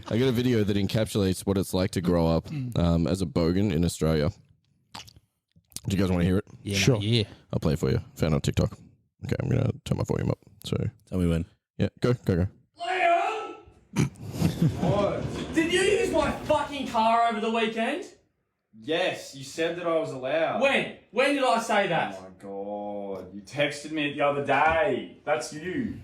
I got a video that encapsulates what it's like to grow up as a bogan in Australia. Do you guys want to hear it? Yeah, Sure. Yeah. I'll play it for you. Found it on TikTok. Okay, I'm going to turn my volume up. So, Tell me when. yeah, go. Liam! What? Did you use my fucking car over the weekend? Yes, you said that I was allowed. When? When did I say that? Oh my god, you texted me the other day. That's you.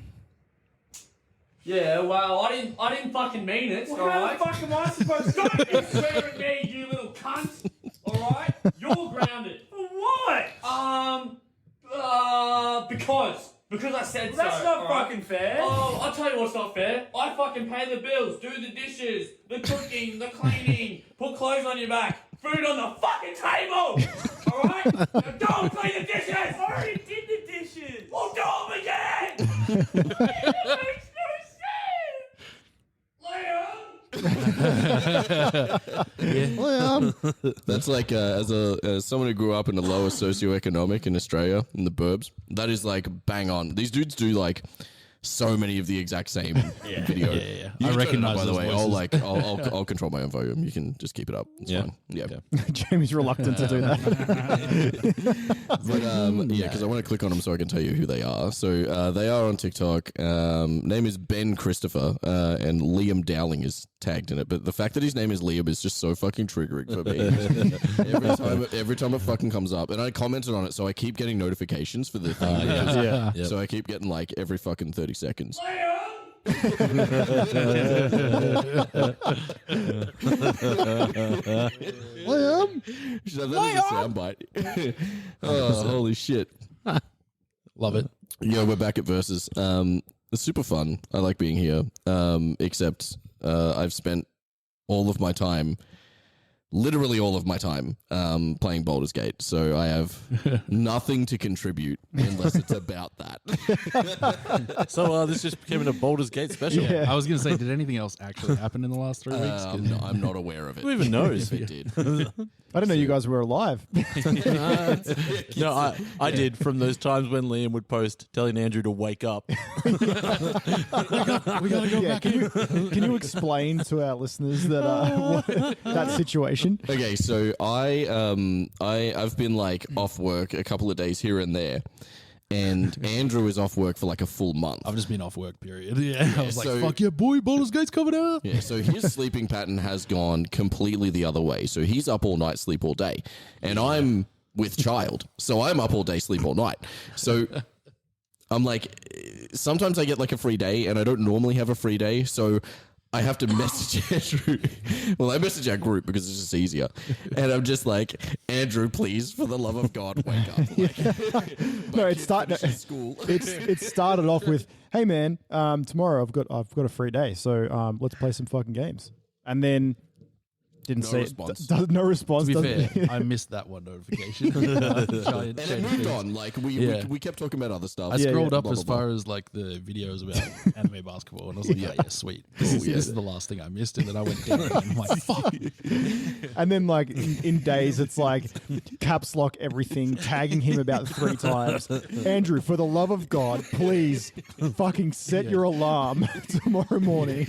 Yeah, well, I didn't fucking mean it. Well, alright? how the fuck am I supposed to? Don't you swear at me, you little cunt. Alright? You're grounded. For what? Because I said so. That's not alright? fucking fair. Oh, I'll tell you what's not fair. I fucking pay the bills, do the dishes, the cooking, the cleaning, put clothes on your back, food on the fucking table. Alright? Now go and clean the dishes. I already did the dishes. We'll do them again. It makes no sense. Liam. That's like as someone who grew up in a lower socioeconomic in Australia, in the burbs, that is like bang on. These dudes do like so many of the exact same video. Yeah. You I can turn it up, recognize by the those way. voices. I'll control my own volume. You can just keep it up. It's fine. Yeah. Okay. Jamie's reluctant to do that. But yeah, because I want to click on them so I can tell you who they are. So they are on TikTok. Name is Ben Christopher, and Liam Dowling is tagged in it. But the fact that his name is Liam is just so fucking triggering for me. every time it fucking comes up, and I commented on it, so I keep getting notifications for the thing. Yeah. Yep. So I keep getting like every fucking 30 seconds. Liam? Should have that as a soundbite. Oh, holy shit. Love it. Yeah, we're back at Versus. It's super fun. I like being here. Except I've spent all of my time, literally all of my time, playing Baldur's Gate. So I have nothing to contribute unless it's about that. So this just became a Baldur's Gate special. Yeah. I was going to say, did anything else actually happen in the last 3 weeks? I'm not aware of it. Who even knows? If it did. I didn't know you guys were alive. No, I did from those times when Liam would post telling Andrew to wake up. We gotta go back. Can you explain to our listeners that that situation? Okay, so I've been like off work a couple of days here and there, and Andrew is off work for like a full month. I've just been off work, period. Yeah, I was like, so- fuck yeah, boy, Baldur's Gate's coming out. Yeah, so his sleeping pattern has gone completely the other way. So he's up all night, sleep all day, and I'm with child, so I'm up all day, sleep all night. So I'm like, sometimes I get like a free day, and I don't normally have a free day, so I have to message Andrew. Well, I message our group because it's just easier. And I'm just like, Andrew, please, for the love of God, wake up. Like, No, it started. school. It started off with, "Hey man, tomorrow I've got a free day, so let's play some fucking games." And then didn't No say response. It, no response. To be doesn't- fair, I missed that one notification. And it moved on. Like we kept talking about other stuff. I scrolled Blah, up blah, as blah, far as like the videos about anime basketball, and I was like, yeah, sweet. This is the last thing I missed, and then I went down, and I'm like, fuck. And then like in days, it's like caps lock everything, tagging him about 3 times. Andrew, for the love of God, please fucking set your alarm tomorrow morning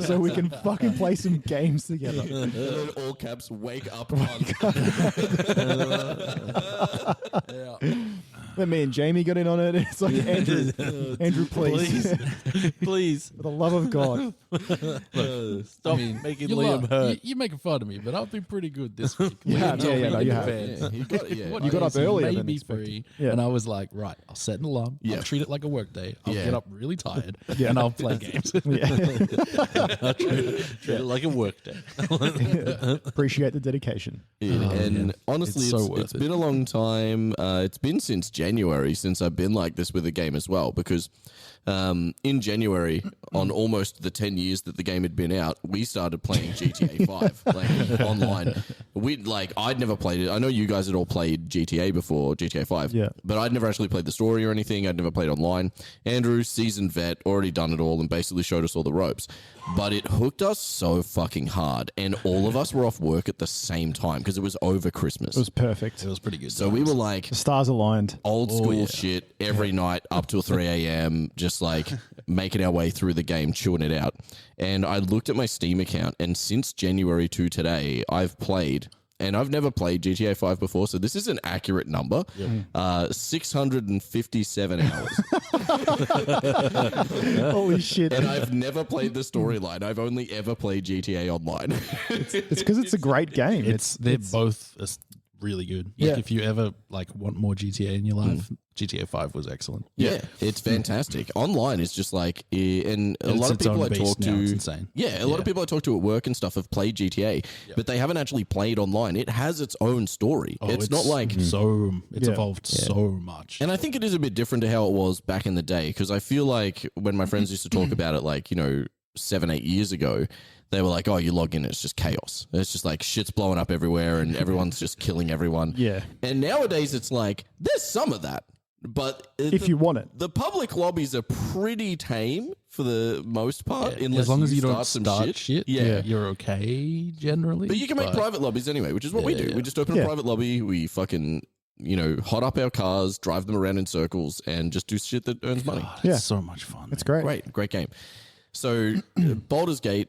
so we can fucking play some games together. And then all caps, wake up. On. Then me and Jamie got in on it. It's like, Andrew, please. Please. For the love of God. Stop making You Liam hurt. you're making fun of me, but I've been pretty good this week. You have, Liam yeah, told no, me you in have. advance Yeah, what You got up days he earlier may than be expected. free, Yeah. and I was like, right, I'll set an alarm. Yeah. I'll treat it like a work day. I'll Yeah. get up really tired, Yeah. and I'll play games. Yeah. Treat it like a work day. Appreciate the dedication. Yeah, and honestly, It's it's, so worth it's it. been a long time. It's been since January since I've been like this with a game as well. Because in January, on almost the 10 years that the game had been out, we started playing GTA 5 like online. I'd never played it. I know you guys had all played GTA before, GTA 5. Yeah. But I'd never actually played the story or anything. I'd never played online. Andrew, seasoned vet, already done it all and basically showed us all the ropes. But it hooked us so fucking hard. And all of us were off work at the same time because it was over Christmas. It was perfect. It was pretty good. So we were like The stars aligned. old school shit every night up till 3 a.m. Just like making our way through the game, chewing it out. And I looked at my Steam account, and since January to today, I've played, and I've never played GTA 5 before, so this is an accurate number. 657 hours. Holy shit. And I've never played the storyline. I've only ever played GTA Online. It's because it's a great game. They're both really good. Yeah. Like if you ever like want more GTA in your life, GTA 5 was excellent. Yeah, it's fantastic. Online is just like, and a lot of its own people I beast talk now. to, It's insane. yeah, a lot of people I talk to at work and stuff have played GTA, but they haven't actually played online. It has its own story. Oh, it's not like, it's Yeah. evolved so much. and I think it is a bit different to how it was back in the day, because I feel like when my friends used to talk about it, like 7-8 years ago, they were like, oh, you log in, it's just chaos. It's just like shit's blowing up everywhere and everyone's just killing everyone. Yeah. And nowadays it's like, there's some of that. But If you want it. the public lobbies are pretty tame for the most part, unless as long as you don't some start shit, Yeah. you're okay generally. But you can make private lobbies anyway, which is what we do. Yeah. We just open Yeah. a private lobby, we fucking, hot up our cars, drive them around in circles, and just do shit that earns money. It's Yeah. so much fun. It's man. great. Great game. So Baldur's Gate,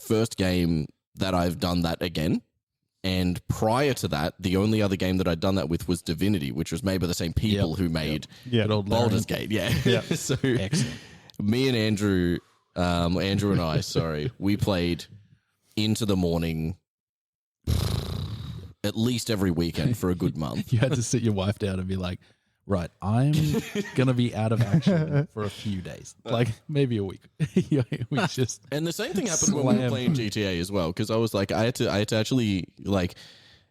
first game that I've done that again. And prior to that, the only other game that I'd done that with was Divinity, which was made by the same people who made Yeah. Good old Baldur's Larry. Gate. Yeah. So Excellent. me and Andrew and I, sorry, we played into the morning at least every weekend for a good month. You had to sit your wife down and be like, right, I'm going to be out of action for a few days, like maybe a week. We just And the same thing happened when we were Slam. playing GTA as well, because I was like, I had to actually, like,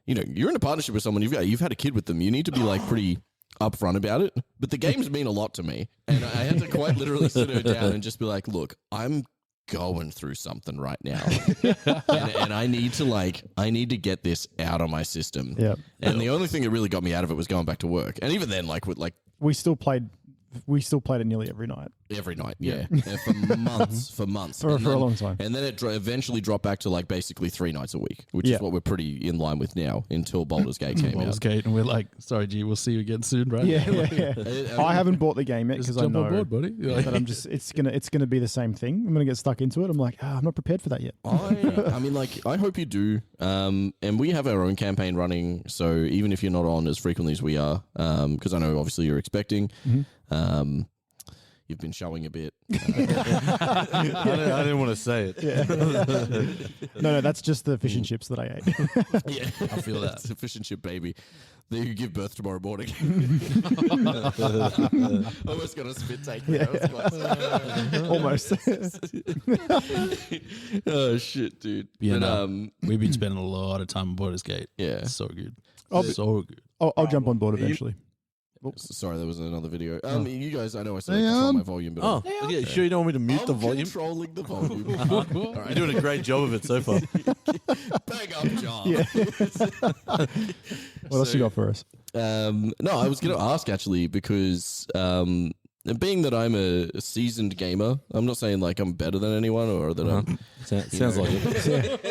you're in a partnership with someone, you've had a kid with them, you need to be like pretty upfront about it. But the games mean a lot to me, and I had to quite literally sit her down and just be like, look, I'm going through something right now, and I need to get this out of my system. Yeah. And the only thing that really got me out of it was going back to work, and even then, We still played it nearly every night. every night, yeah. And for months, For And a then- long time. And then it eventually dropped back to like basically 3 nights a week, which Yeah. is what we're pretty in line with now until Baldur's Gate came Baldur's out. Gate, and we're like, sorry, G, we'll see you again soon, right? Yeah. I haven't bought the game yet Just because I jump know on board, buddy. You're like, that it's gonna be the same thing. I'm gonna get stuck into it. I'm like, I'm not prepared for that yet. I mean, like, I hope you do. And we have our own campaign running, so even if you're not on as frequently as we are, because I know obviously you're expecting, you've been showing a bit. I didn't want to say it. No, that's just the fish and chips that I ate. Yeah, I feel that. It's a fish and chip baby. You give birth tomorrow morning. Almost got a spit take. There. I was close. Almost. Oh shit, dude. Yeah, But, no, we've been spending a lot of time on Baldur's Gate. yeah. It's so good. I'll- So good. I'll jump on board eventually. Sorry, there was another video. You guys, I know I said I control my volume, but Oh, yeah, sure you don't want me to mute the I'm volume? controlling the volume. You're doing a great job of it so far. Bang up, job. What else you got for us? No, I was going to ask actually because being that I'm a seasoned gamer, I'm not saying like I'm better than anyone or that I'm. Sounds like it.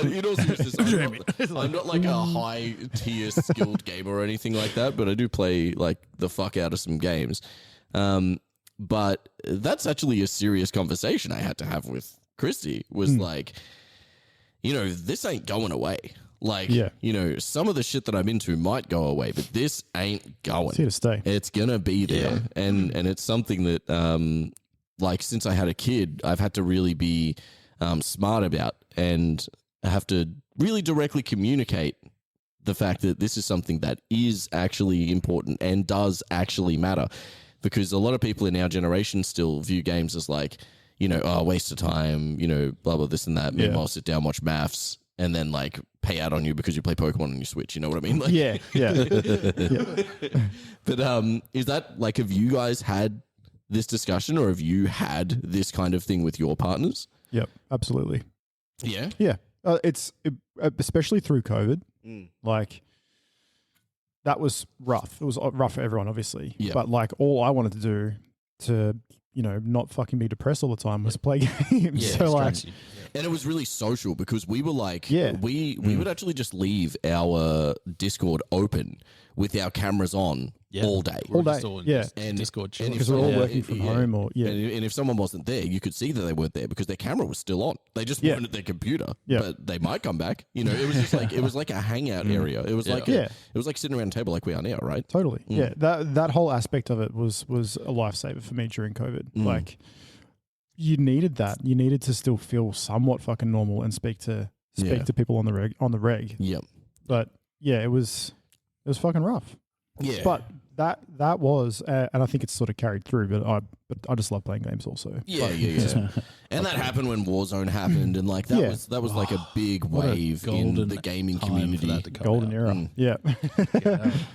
In all seriousness, I'm not like a high tier skilled gamer or anything like that, but I do play like the fuck out of some games. But that's actually a serious conversation I had to have with Christy. Was like, this ain't going away. Like, some of the shit that I'm into might go away, but this ain't going. It's here to stay. It's gonna be there, and it's something that, like, since I had a kid, I've had to really be smart about, and I have to really directly communicate the fact that this is something that is actually important and does actually matter, because a lot of people in our generation still view games as like, waste of time, blah blah this and that. Meanwhile, sit down, watch maths, and then like pay out on you because you play Pokemon on your Switch. You know what I mean? Like, Yeah. But is that like, have you guys had this discussion, or have you had this kind of thing with your partners? Yep. Absolutely. Yeah. Yeah. Especially through COVID. Like, that was rough. It was rough for everyone, obviously. Yeah. But like, all I wanted to do to, not fucking be depressed all the time was play games. Yeah, so like, And it was really social because we were like, Yeah. we would actually just leave our Discord open with our cameras on all day. We're All day, just in yeah. And Discord and chilling. Because we're all Yeah, working from home or And if someone wasn't there, you could see that they weren't there because their camera was still on. They just weren't at their computer, but they might come back. You know, it was just like it was like a hangout area. It was like it was like sitting around a table like we are now, right? Totally. Yeah. That whole aspect of it was a lifesaver for me during COVID. Like you needed that. You needed to still feel somewhat fucking normal and speak to people on the reg. Yep. But yeah, it was fucking rough. Yeah. But that was, and I think it's sort of carried through. But I just love playing games also. Yeah. And that happened when Warzone happened, and like that was like a big wave in the gaming community. Golden era. Yeah.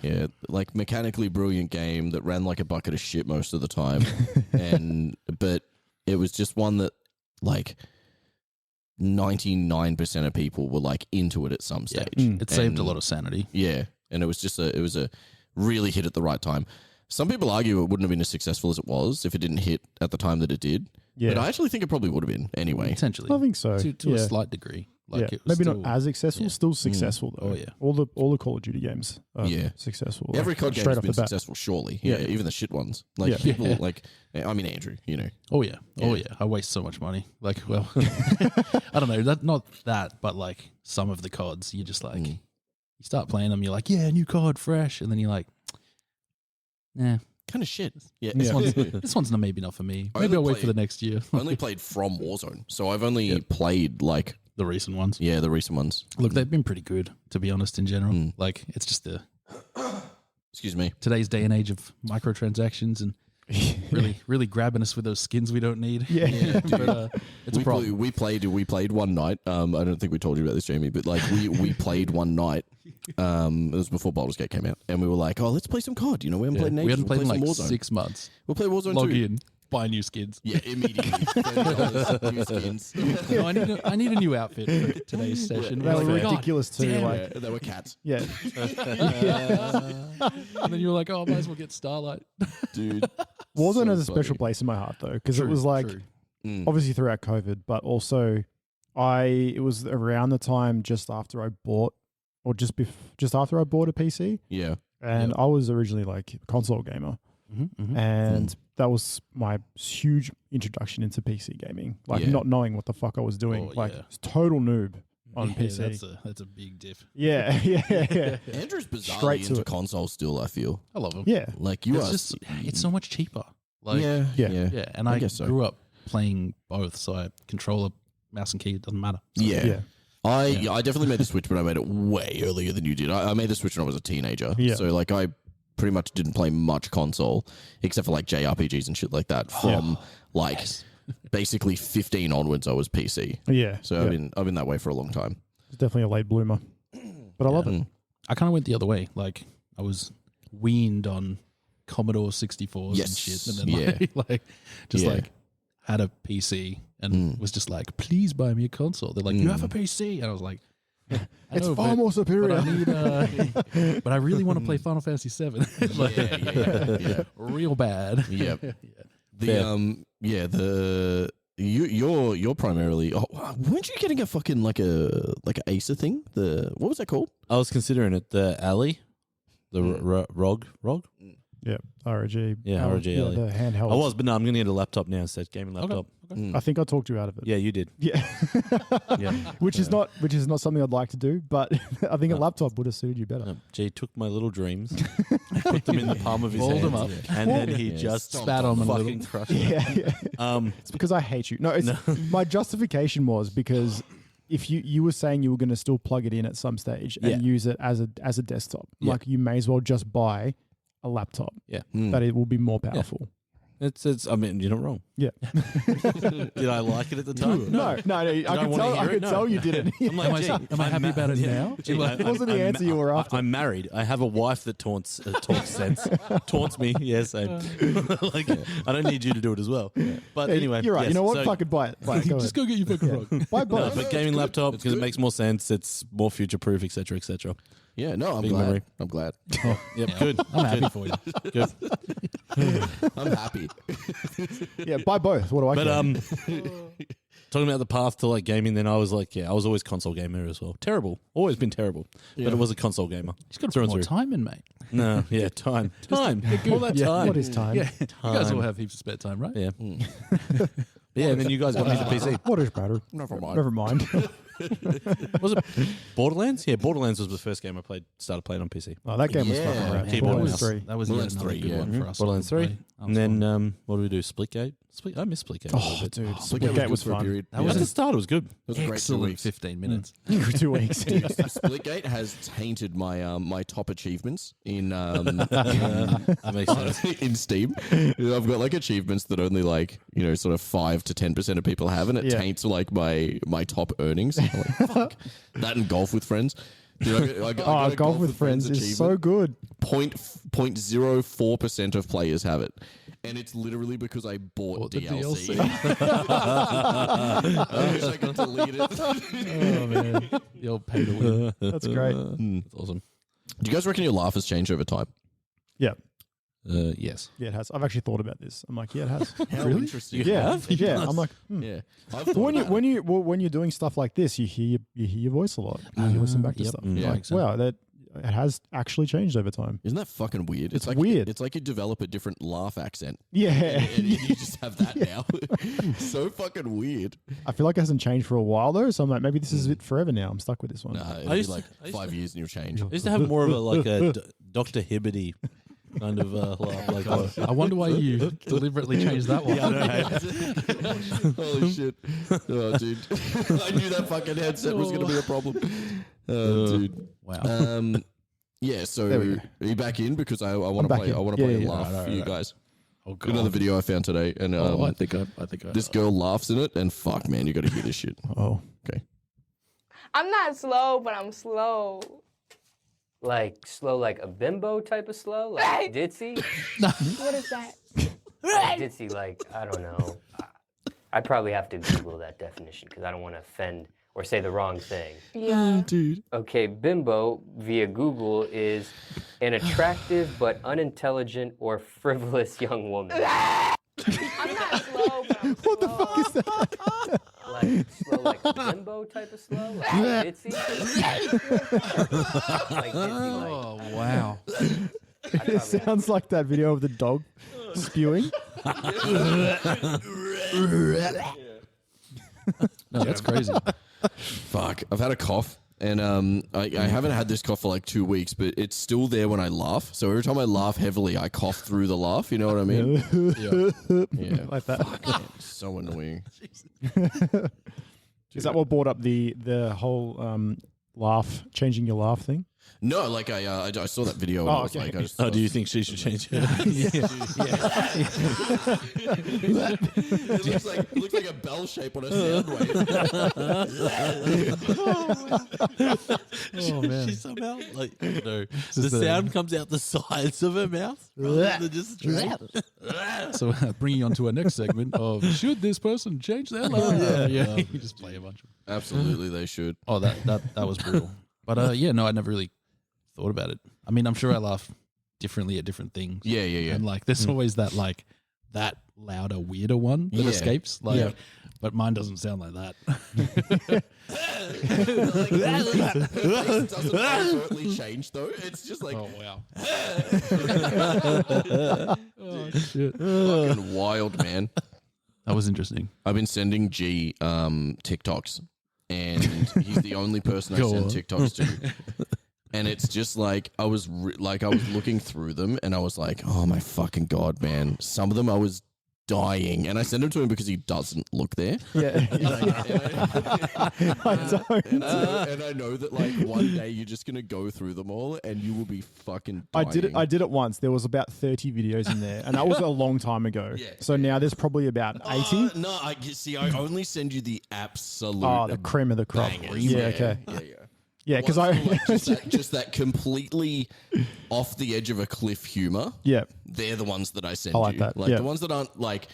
Yeah, like mechanically brilliant game that ran like a bucket of shit most of the time, but it was just one that like 99% of people were like into it at some stage. It saved a lot of sanity. Yeah, and it was just it was a really hit at the right time. Some people argue it wouldn't have been as successful as it was if it didn't hit at the time that it did. Yeah, but I actually think it probably would have been anyway. Potentially, I think so. To a slight degree. Like it was maybe still, not as successful, still successful though. Oh yeah, all the Call of Duty games are successful. Every COD game has been bat. successful, surely. Yeah, even the shit ones. Like people, like I mean Andrew, you know. Oh yeah, I waste so much money. Like, well, I don't know, not that, but like some of the CODs, you just like you start playing them, you're like, yeah, new COD, fresh, and then you're like, nah. Kind of shit. Yeah. This one's maybe not for me. Maybe I'll wait for the next year. I only played from Warzone, so I've only played like the recent ones. Yeah, the recent ones. Look, they've been pretty good, to be honest. In general, like it's just excuse me, today's day and age of microtransactions and really grabbing us with those skins we don't need. Yeah. But, it's a problem. We played one night. I don't think we told you about this, Jamie, but like we played one night. It was before Baldur's Gate came out, and we were like, "Oh, let's play some COD." You know, we haven't played in ages. We hadn't played in like Warzone. 6 months. We'll play Warzone. Log 2. in, buy new skins. Yeah, immediately. $30, new skins. No, I need a new outfit for today's session. They were Like, ridiculous too. damn Like, They were cats, yeah. and then you were like, "Oh, I might as well get Starlight." dude. Warzone has a funny. special place in my heart though, because it was like True. obviously throughout COVID, but also it was around the time just after I bought, or just after I bought a PC, Yeah, and I was originally like a console gamer, and that was my huge introduction into PC gaming, like not knowing what the fuck I was doing, total noob on PC. That's a big diff. Yeah. Andrew's bizarrely Straight to into it. console still. I feel I love them. Yeah, like you are. It's so much cheaper. Like, yeah. and I guess so. grew up playing both, so I controller, mouse and key, it doesn't matter. So, Yeah. I definitely made the switch, but I made it way earlier than you did. I made the switch when I was a teenager. Yeah. So like I pretty much didn't play much console except for like JRPGs and shit like that from like basically 15 onwards I was PC. yeah. So I've been that way for a long time. It's definitely a late bloomer, but I love it. I kind of went the other way. Like I was weaned on Commodore 64s Yes. and shit, and then like had a PC and was just like, please buy me a console. They're like, you have a PC, and I was like, It's far more superior. But I need, but I really want to play Final Fantasy 7. Yeah. Real bad. Yep. You're primarily. Oh, weren't you getting a fucking like a Acer thing? What was that called? I was considering it the Alley, the ROG. Yeah, ROG. Yeah, ROG Yeah, Alley. the handheld. I was, but no, I'm going to get a laptop now instead. Gaming laptop. I think I talked you out of it. Yeah, you did. Yeah. Yeah. which is not something I'd like to do, but I think a laptop would have suited you better. G took my little dreams, put them in the palm of his Fold hand, them up. and then he just Spat on them a fucking little. crushed them. Yeah. It's because I hate you. No, it's my justification was because if you were saying you were going to still plug it in at some stage and use it as a desktop, like you may as well just buy a laptop. Yeah. That it will be more powerful. It's. I mean, you're not wrong. Yeah. Did I like it at the time? No. I could tell you didn't. I'm like, gee, Am I happy about it now? Gee, It wasn't the answer you were after. I'm married. I have a wife that talks sense. Taunts me. Yes, I don't need you to do it as well. But anyway, you're right. yes, you know what? so- Fucking buy it. Buy it. Go Just ahead. go get your fucking ROG. Buy No, both. but gaming laptop because it makes more sense. It's more future proof, etc., etc. Yeah, no, I'm Big glad. memory. I'm glad. Yep, good. I'm happy for you. Good. I'm happy. Yeah, buy both. What do I But care? talking about the path to like gaming, then I was like, I was always console gamer as well. Terrible. Always been terrible. But it was a console gamer. He's got to put more time in, mate. No, time. All that time. What is time? Yeah, you guys all have heaps of spare time, right? Yeah. Yeah, and then you guys got me the PC. What is better? Never mind. Was it Borderlands? Yeah, Borderlands was the first game I started playing on PC. Oh, that game was fucking rad. Keyboard and Borderlands mouse. 3. That was Borderlands another 3, good yeah. one for us. Borderlands 3. And then, what do we do? Splitgate? I miss Splitgate. Oh, dude. Splitgate was fun. That was At the start, it was good. It was a great 2 excellent weeks. 15 minutes. 2 weeks. Splitgate has tainted my my top achievements in That makes sense. in Steam. I've got like achievements that only like sort of 5 to 10% of people have, and it taints like my top earnings. I'm like, fuck. That and golf with friends. Dude, I got a Golf with Friends is so good. 0.04% of players have it. And it's literally because I bought the DLC. DLC. I wish I could delete it. Oh, man. The old pay to win. That's great. That's awesome. Do you guys reckon your laugh has changed over time? Yeah. Yes. Yeah, it has. I've actually thought about this. I'm like, yeah, it has. How interesting. Yeah. Yeah. I'm like, Yeah. when you're doing stuff like this, you hear your voice a lot. You listen back to stuff. Yeah. Like, wow, that it has actually changed over time. Isn't that fucking weird? It's like weird. It's like you develop a different laugh accent. Yeah. And you just have that now. So fucking weird. I feel like it hasn't changed for a while though, so I'm like, maybe this is it forever now. I'm stuck with this one. Nah, it'll I be used like to- 5 years and you'll change. I used to have more of a Dr. Hibbity kind of laugh. Like, I wonder why you deliberately changed that one. Holy shit. Oh, dude. I knew that fucking headset was going to be a problem. Dude. Wow. Yeah, so There we go. are you back in? Because I want to back play. in. I want to play Yeah, a laugh for you guys. Oh, Got another video I found today, and I think I this girl laughs in it, and fuck, man, you got to hear this shit. Oh. Okay. I'm not slow, but I'm slow. Like slow, like a bimbo type of slow, like ditzy. What is that? Like ditzy, like I don't know. I'd probably have to Google that definition because I don't want to offend or say the wrong thing. Yeah. Dude. Okay, bimbo via Google is an attractive but unintelligent or frivolous young woman. I'm not slow, but I'm slow. What the fuck is that? Like slow, like a bimbo type of slow, like ditzy. Like ditzy, like Oh, wow. It sounds like that video of the dog spewing. No, that's crazy. Fuck. I've had a cough, and I haven't had this cough for like 2 weeks, but it's still there when I laugh. So every time I laugh heavily, I cough through the laugh. You know what I mean? Yeah. Like that. So annoying. Is that what brought up the whole laugh, changing your laugh thing? No, like I saw that video. And I was like, I just, do you think she should change it? it looks like a bell shape on a sound wave. Oh, man. She somehow the sound comes out the sides of her mouth. rather than just straight. So bringing on to our next segment of should this person change their life? Yeah. You just play a bunch of. Absolutely, they should. Oh, that was brutal. But yeah, no, I never really thought about it. I mean, I'm sure I laugh differently at different things. Yeah. And like, there's always that like that louder, weirder one that escapes. Like, but mine doesn't sound like that. It doesn't overtly change though. It's just like Oh wow. Oh shit. fucking wild, man. That was interesting. I've been sending G TikToks, and he's the only person I Go send on. TikToks to. And it's just like I was looking through them, and I was like, "Oh my fucking god, man!" Some of them I was dying, and I sent them to him because he doesn't look there. Yeah. I don't. And I know that like one day you're just gonna go through them all, and you will be fucking dying. I did it once. There was about 30 videos in there, and that was a long time ago. Yeah. So now there's probably about 80. No, I see. I only send you the absolute. Oh, the cream of the crop. bangers. Yeah, okay. Yeah. Yeah, because Ones I. that are like just that completely off the edge of a cliff humor. Yeah. They're the ones that I send I like you. that, Like yeah. the ones that aren't like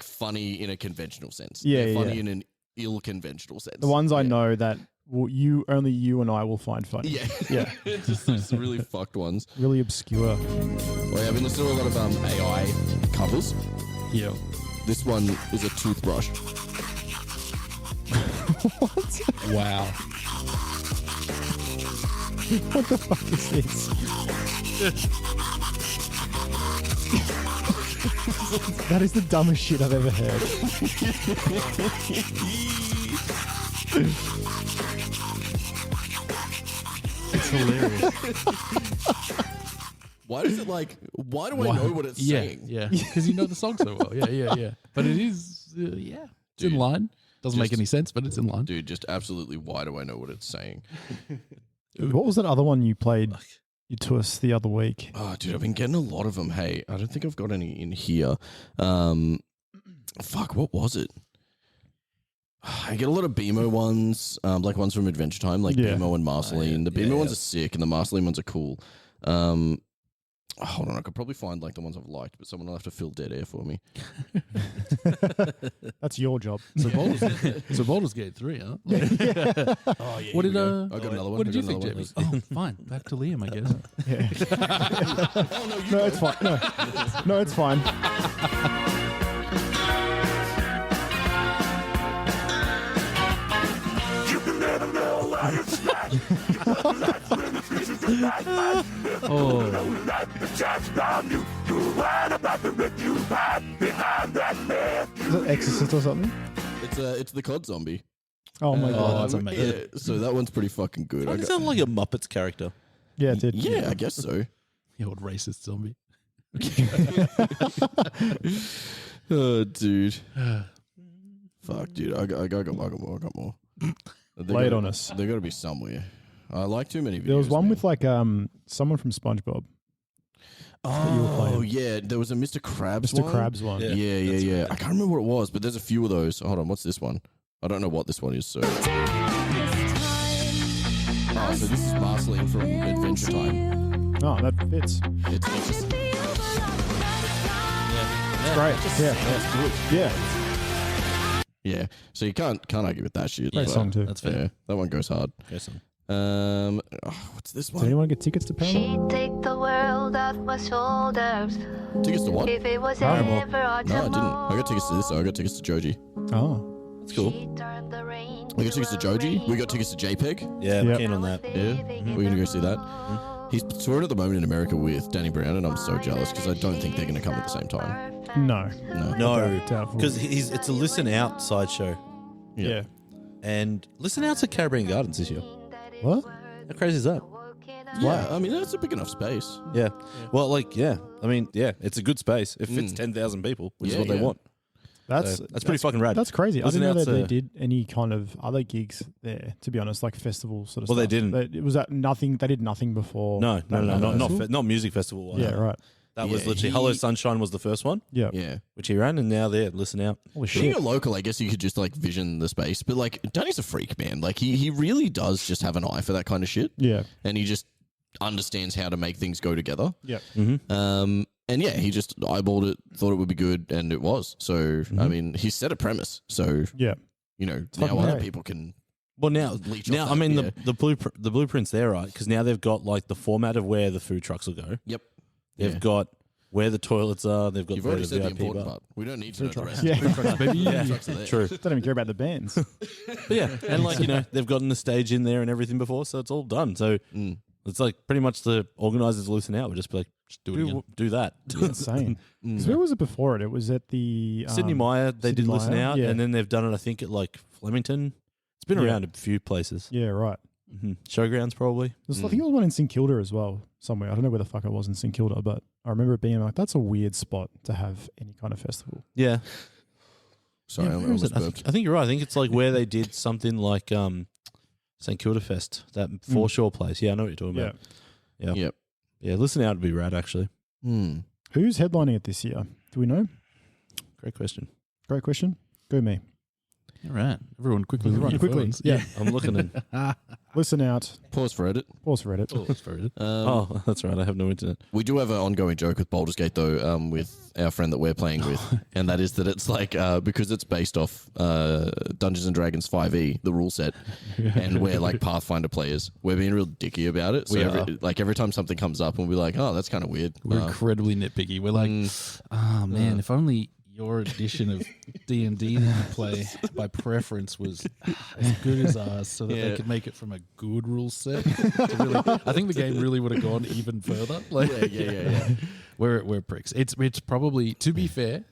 funny in a conventional sense. Yeah, They're yeah, funny yeah. in an ill conventional sense. The ones I know that only you and I will find funny. Yeah. Yeah. just really fucked ones. Really obscure. Well, yeah, I've been listening to a lot of AI covers. Yeah. This one is a toothbrush. Wow. What the fuck is this? That is the dumbest shit I've ever heard. It's hilarious. Why does it like? Why do I know what it's saying? Yeah, because you know the song so well. Yeah. But it is, it's Dude, in line. Doesn't make just- any sense, but it's in line. Dude, just absolutely. Why do I know what it's saying? What was that other one you played to us the other week? Oh, dude, I've been getting a lot of them. Hey, I don't think I've got any in here. Fuck, what was it? I get a lot of BMO ones, like ones from Adventure Time, like Yeah. BMO and Marceline. The BMO ones are sick, and the Marceline ones are cool. Hold on, I could probably find like the ones I've liked, but someone will have to fill dead air for me. That's your job. So Baldur's Gate 3, huh? Oh, yeah. What did I got another one. What did I you got think, another Jamie? Oh, fine. Back to Liam, I guess. No, it's fine. No, it's fine. Is it Exorcist or something? It's the COD zombie. Oh my god. that's amazing. Yeah, so that one's pretty fucking good. It sounds like a Muppets character. Yeah, it did. Yeah, I guess so. The old racist zombie. Oh, dude. Fuck, dude. I got more. Lay it on us. They got to be somewhere. I like too many videos. There was one man. with like someone from SpongeBob. that you were Oh, playing. yeah. There was a Mr. Krabs Mr. one. Krabs one. Yeah. Yeah. I can't remember what it was, but there's a few of those. Hold on. What's this one? I don't know what this one is, so. Oh, so this is Marceline from Adventure Time. Oh, that fits. It's just. It's great. Yeah. That's good. Yeah. Yeah. So you can't argue with that shit. Great but, song too. That's fair. Yeah, that one goes hard. Okay, so. What's this Does one? anyone get tickets to Paramount? Take the world off my shoulders. Tickets to what? If it was Paramore. ever our No, I didn't. I got tickets to this. I got tickets to Joji. Oh. That's cool. We got tickets to Joji. We got tickets to JPEG. Yeah, I'm Yep. keen on that. Yeah, we're gonna go see that. He's touring at the moment in America with Danny Brown, and I'm so jealous because I don't think they're gonna come at the same time. No. No. No, Doubtful. because it's a Listen Out sideshow. Yeah. And Listen Out's at Caribbean Gardens this year. What? How crazy is that? Yeah, I mean that's a big enough space. Yeah. Well, like, yeah. I mean, yeah, it's a good space. It fits 10,000 people, which is Yeah, what they yeah. want. That's That's pretty fucking rad. That's crazy. I Listen didn't know Out's that they a- did any kind of other gigs there. To be honest, like festival sort of Well, they stuff. didn't. It was that nothing. They did nothing before. No, not festival? not music festival one. Yeah, right. That was Yeah, literally he- Hello Sunshine was the first one, Yeah. Yeah. which he ran, and now they're Listen Out. Holy Being shit. a local, I guess you could just like vision the space, but like Danny's a freak, man. Like he really does just have an eye for that kind of shit, Yeah. and he just understands how to make things go together. Yeah. And yeah, he just eyeballed it, thought it would be good, and it was. So I mean, he set a premise. So Yeah. you know, now fucking other great. people can. Well, now Leech off I mean that, the blueprint's there, right? Because now they've got like the format of where the food trucks will go. Yep. They've Yeah. got where the toilets are. They've got You've where already the said the VIP important bar. part. We don't need to know the rest. Yeah. Baby. Food trucks are there. True. Don't even care about the bands. But yeah, and like, you know, they've gotten the stage in there and everything before, so it's all done. So it's like pretty much the organisers loosen out. We'll just be like, just do it again. do that. Insane. So where was it before it? It was at the Sydney Mire, they Sydney did Listen Mire, Out, yeah. and then they've done it, I think, at like Flemington. It's been Yeah. around a few places. Yeah, right. Showgrounds, probably. There's, I think there was one in St Kilda as well, somewhere. I don't know where the fuck it was in St Kilda, but I remember it being like, that's a weird spot to have any kind of festival. Yeah. Sorry, Yeah, I where is almost it? I burped. think you're right. I think it's like where they did something like St Kilda Fest, that foreshore place. Yeah, I know what you're talking about. Yeah. Yep. Yeah, Listen Out would be rad, actually. Who's headlining it this year? Do we know? Great question. Great question. Go me. All right. Everyone quickly. look at your Quickly. phones. Yeah. I'm looking in. Listen out. Pause for edit. Pause for Reddit. That's very good. Oh, that's right. I have no internet. We do have an ongoing joke with Baldur's Gate though, with our friend that we're playing with, and that is that it's like because it's based off Dungeons and Dragons 5e, the rule set, and we're like Pathfinder players. We're being real dicky about it. So We are. every time something comes up, and we're like, oh, that's kind of weird. We're incredibly nitpicky. We're like, man, if only your edition of D&D that you play by preference was as good as ours, so that they could make it from a good rule set. I think the game really would have gone even further. Like, Yeah. We're pricks. It's probably, to be fair,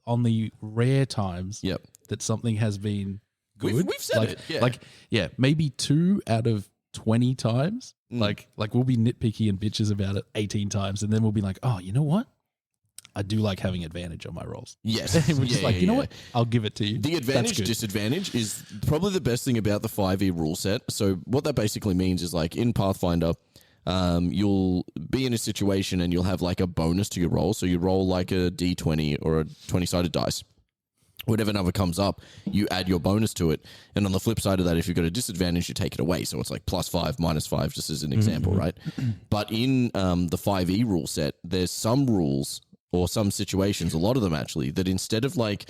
on the rare times that something has been good. We've said it. Yeah. Maybe 2 out of 20 times. Like we'll be nitpicky and bitches about it 18 times, and then we'll be like, oh, you know what? I do like having advantage on my rolls. Yes. And we're just you know what? I'll give it to you. The advantage disadvantage is probably the best thing about the 5e rule set. So what that basically means is like in Pathfinder, you'll be in a situation and you'll have like a bonus to your roll. So you roll like a d20 or a 20-sided dice. Whatever number comes up, you add your bonus to it. And on the flip side of that, if you've got a disadvantage, you take it away. So it's like +5, -5, just as an example, right? But in the 5e rule set, there's some rules or some situations, a lot of them actually, that instead of like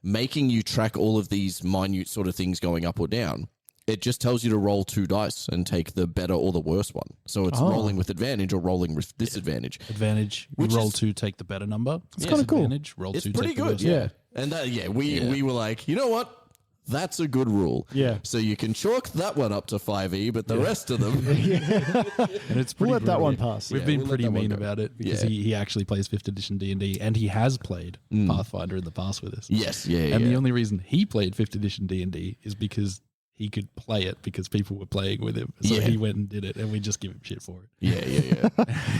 making you track all of these minute sort of things going up or down, it just tells you to roll 2 dice and take the better or the worse one. So it's rolling with advantage or rolling with disadvantage. Advantage, you roll 2, take the better number. It's kind of cool. Roll It's 2, pretty take the good, worse. yeah. And that, we were like, you know what? That's a good rule. Yeah. So you can chalk that one up to 5e, but the rest of them... And it's pretty We'll let that brutal. one pass. We've Yeah, been we'll let pretty that one mean go. about it because Yeah. he actually plays 5th edition D&D, and he has played Pathfinder in the past with us. Yes, And the only reason he played 5th edition D&D is because he could play it because people were playing with him. So he went and did it, and we just give him shit for it. Yeah.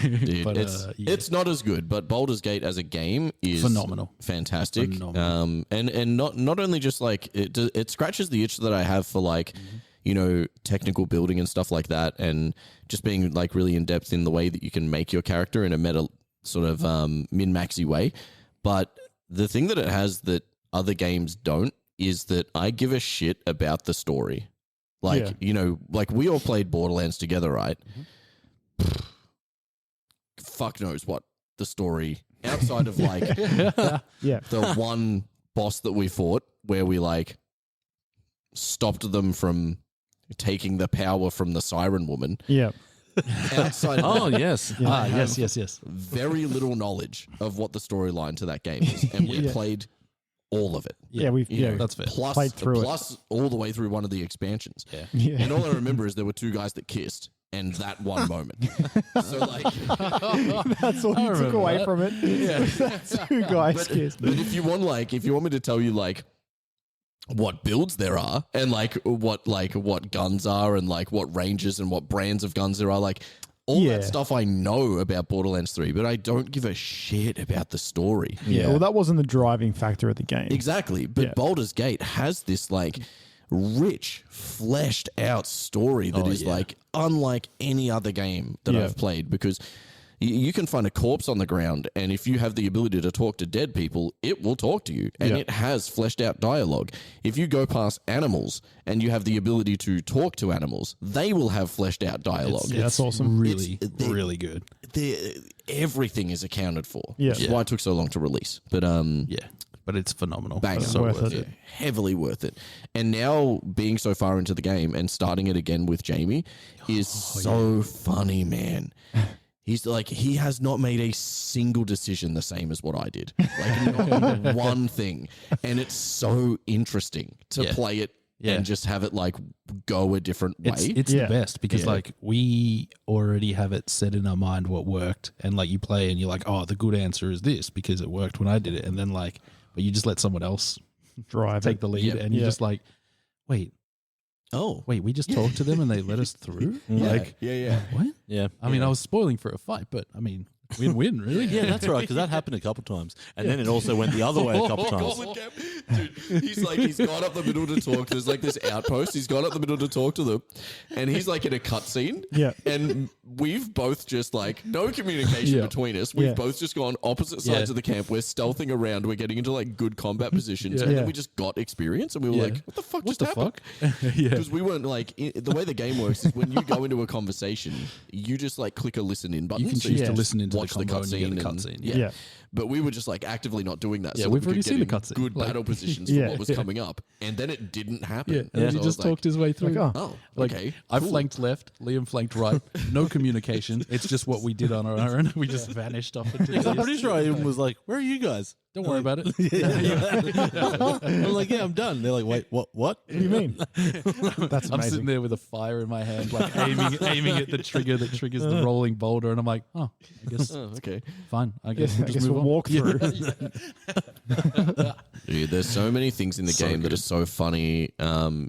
Dude, But, it's not as good, but Baldur's Gate as a game is Phenomenal. fantastic. Phenomenal. And not only just like it scratches the itch that I have for like you know, technical building and stuff like that, and just being like really in depth in the way that you can make your character in a meta sort of min-maxy way. But the thing that it has that other games don't is that I give a shit about the story. Like, you know, like we all played Borderlands together, right? Fuck knows what the story outside of like the one boss that we fought where we like stopped them from taking the power from the Siren Woman. Yeah. Outside of that, yes. Yes. very little knowledge of what the storyline to that game is. And we played all of it. That's fair. Plus, played through plus all the way through one of the expansions. Yeah. And all I remember is there were 2 guys that kissed and that one moment. So like That's all you took away from it. That's 2 guys kissed. But if you want me to tell you like what builds there are and like what guns are and like what ranges and what brands of guns there are, like all that stuff I know about Borderlands 3, but I don't give a shit about the story. Yeah. Well, that wasn't the driving factor of the game. Exactly. But Baldur's Gate has this like rich, fleshed out story that is like unlike any other game that I've played, because you can find a corpse on the ground, and if you have the ability to talk to dead people, it will talk to you, and it has fleshed out dialogue. If you go past animals and you have the ability to talk to animals, they will have fleshed out dialogue. That's awesome. Really good. Everything is accounted for. Yeah. Which is why it took so long to release. But but it's phenomenal. Banger. So Worth it. Heavily worth it. And now being so far into the game and starting it again with Jamie is so funny, man. He's like, he has not made a single decision the same as what I did. Like, not even one thing. And it's so interesting to play it and just have it like go a different way. It's the best because like we already have it set in our mind what worked, and like you play and you're like, oh, the good answer is this because it worked when I did it, and then like, but you just let someone else take the lead, and you're just like, wait, we just talked to them and they let us through. Like, what? Yeah. I mean, I was spoiling for a fight, but I mean, win-win, really. Yeah, that's right, because that happened a couple times. And then it also went the other way a couple times. Dude, he's gone up the middle to talk. There's like this outpost. He's gone up the middle to talk to them. And he's like in a cutscene. Yeah. And we've both just like, no communication between us. We've both just gone opposite sides of the camp. We're stealthing around. We're getting into like good combat positions. And then we just got experience. And we were like, what the fuck just happened? Because we weren't like, the way the game works is when you go into a conversation, you just like click a listen in button. You can So choose you to just listen into watch the cutscene and get a cutscene. Yeah. But we were just like actively not doing that. Yeah, so we've that we already could seen get the in cutscene. good Like- battle positions for what was coming up. And then it didn't happen. Yeah, and then So he I was just talked his way through. Like, Oh, Like, okay. I cool. flanked left, Liam flanked right. No communication. It's just what we did on our own. We just vanished off into I'm the pretty sure I even was like, "Where are you guys?" Don't worry about it. I'm like, "Yeah, I'm done." They're like, "Wait, what? What? What do you mean? That's I'm sitting amazing. there with a fire in my hand, like aiming at the trigger that triggers the rolling boulder, and I'm like, oh, I guess Okay. fine. I guess I we'll just guess move we'll on. walk through. Dude, there's so many things in the So game that good. are so funny.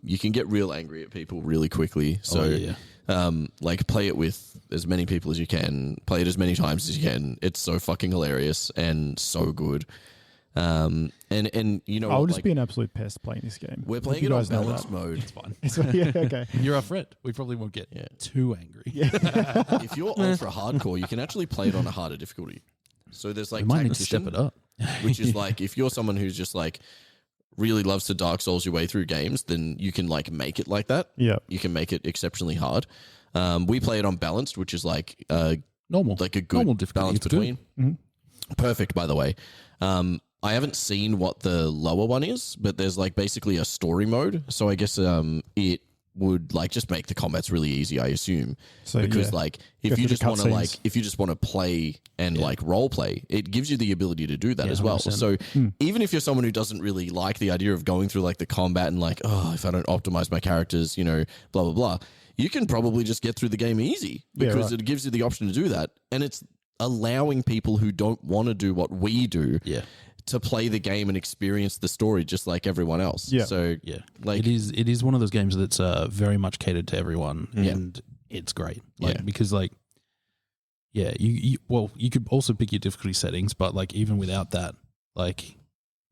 You can get real angry at people really quickly. So, yeah. like, play it with as many people as you can. Play it as many times as you can. It's so fucking hilarious and so good. And you know, I'll what, just like, be an absolute pest playing this game. we're If playing you it on guys know balanced that. mode. It's fine. So, yeah, okay. You're our friend. We probably won't get too angry. If you're ultra hardcore, you can actually play it on a harder difficulty. So there's like We might need to step tactician, it up. which is like if you're someone who's just like really loves to Dark Souls your way through games, then you can like make it like that. Yeah. You can make it exceptionally hard. We play it on balanced, which is like Normal. like a good Normal difficulty. balance It's good. between. Perfect, by the way. I haven't seen what the lower one is, but there's like basically a story mode. So I guess it would like just make the combats really easy, I assume. So, Because yeah. like Go if through you the just want to like cutscenes. if you just want to play and like role play, it gives you the ability to do that Yeah, as well. 100%. So Hmm. even if you're someone who doesn't really like the idea of going through like the combat and like, oh, if I don't optimize my characters, you know, blah blah blah, you can probably just get through the game easy Yeah, because right. it gives you the option to do that. And it's allowing people who don't want to do what we do Yeah. to play the game and experience the story just like everyone else. Yeah. So Yeah. like It is one of those games that's very much catered to everyone, and it's great. Like Yeah. because like you could also pick your difficulty settings, but like even without that, like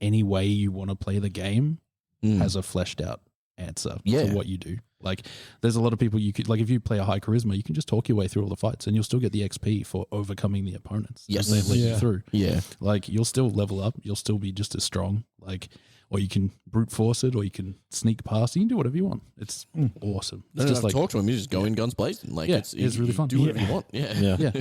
any way you want to play the game has a fleshed out answer Yeah. to what you do. Like there's a lot of people you could like if you play a high charisma, you can just talk your way through all the fights and you'll still get the XP for overcoming the opponents. Yes. They let Yeah. you through. yeah. Like you'll still level up, you'll still be just as strong. Like, or you can brute force it, or you can sneak past. You can do whatever you want. It's awesome. It's No, just like talk to him. You just go in guns blazing. Like Yeah, it's it's really you fun. Do whatever you want. Yeah. yeah,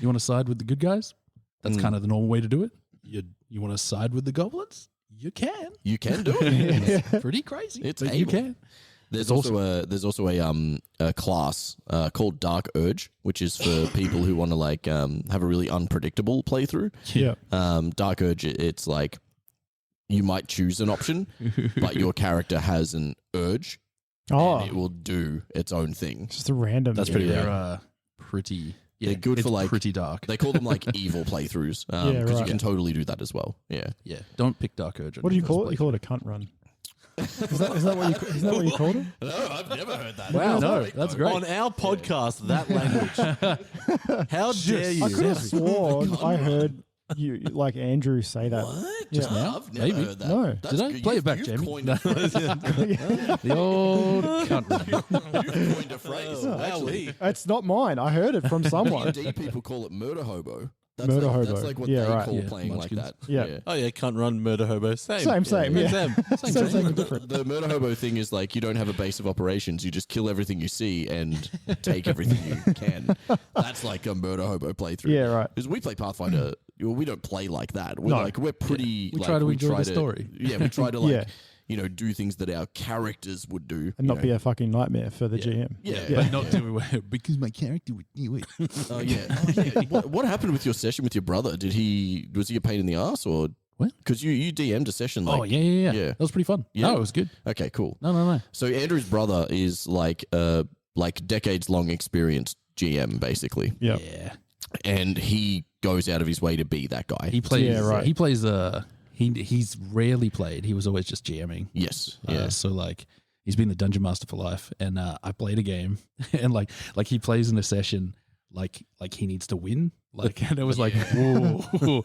you want to side with the good guys? That's kind of the normal way to do it. You want to side with the goblins? You can. You can do it. It's pretty crazy. It's but you able. can. There's It's also a class called Dark Urge, which is for people who want to like have a really unpredictable playthrough. Yeah. Dark Urge, it's like you might choose an option, but your character has an urge, Oh, and it will do its own thing. just a random. That's pretty They're rad. pretty. They're good it's for, like- pretty dark. They call them like evil playthroughs because Yeah, you right. can totally do that as well. Yeah. Yeah, don't pick Dark Urge. What do you call it? You call it a cunt run. Is that what you called it? No, I've never heard that. Wow, no, that's great. On our podcast, that language. How dare you? I could have sworn I heard you like Andrew say that. What? Yeah. No, I've never Maybe. heard that. No. That's Did I? good. Play You've- it back, you've Jamie. Coined No. a phrase. The old cunt run. You've coined a phrase. Oh, Actually, It's not mine. I heard it from someone. D&D people call it murder hobo. That's Murder like, hobo. That's like what Yeah, they right. call Yeah, playing like munchkins. that. Yeah. Oh yeah, cunt run, murder hobo, Same, yeah. Same. Same but different. The murder hobo thing is like you don't have a base of operations. You just kill everything you see and take everything you can. That's like a murder hobo playthrough. Yeah, right. Because we play Pathfinder, we don't play like that. We're No. like we're pretty. We like, try to enjoy the story. Yeah, we try to like Yeah. do things that our characters would do And not be a fucking nightmare for the GM. Yeah. But not do it because my character would do it. Oh yeah. What happened with your session with your brother? Was he a pain in the ass or What? Because you DM'd a session. Like, Oh yeah. yeah. That was pretty fun. Yeah. No, it was good. Okay, cool. No. So Andrew's brother is like decades long experienced GM basically, Yeah. Yeah. and he goes out of his way to be that guy. He plays. Yeah, right. He plays. He's rarely played. He was always just GMing. Yes. Yeah. So like he's been the dungeon master for life, and I played a game, and like he plays in a session like he needs to win, like, and it was like, whoa,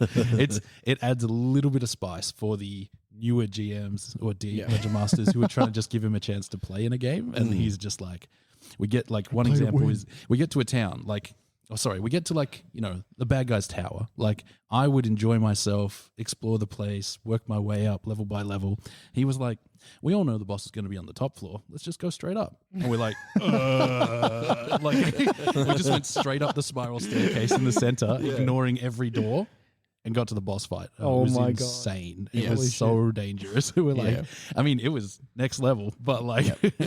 it adds a little bit of spice for the newer GMs or dungeon masters who are trying to just give him a chance to play in a game, and he's just like, we get like one example is we get to a town like. Oh, sorry. We get to like, the bad guy's tower. Like I would enjoy myself, explore the place, work my way up level by level. He was like, we all know the boss is going to be on the top floor. Let's just go straight up. And we're like, like we just went straight up the spiral staircase in the center, ignoring every door, and got to the boss fight. Oh it was my God. insane. It Yeah. was Holy so dangerous. We're like, Yeah. I mean, it was next level, but like,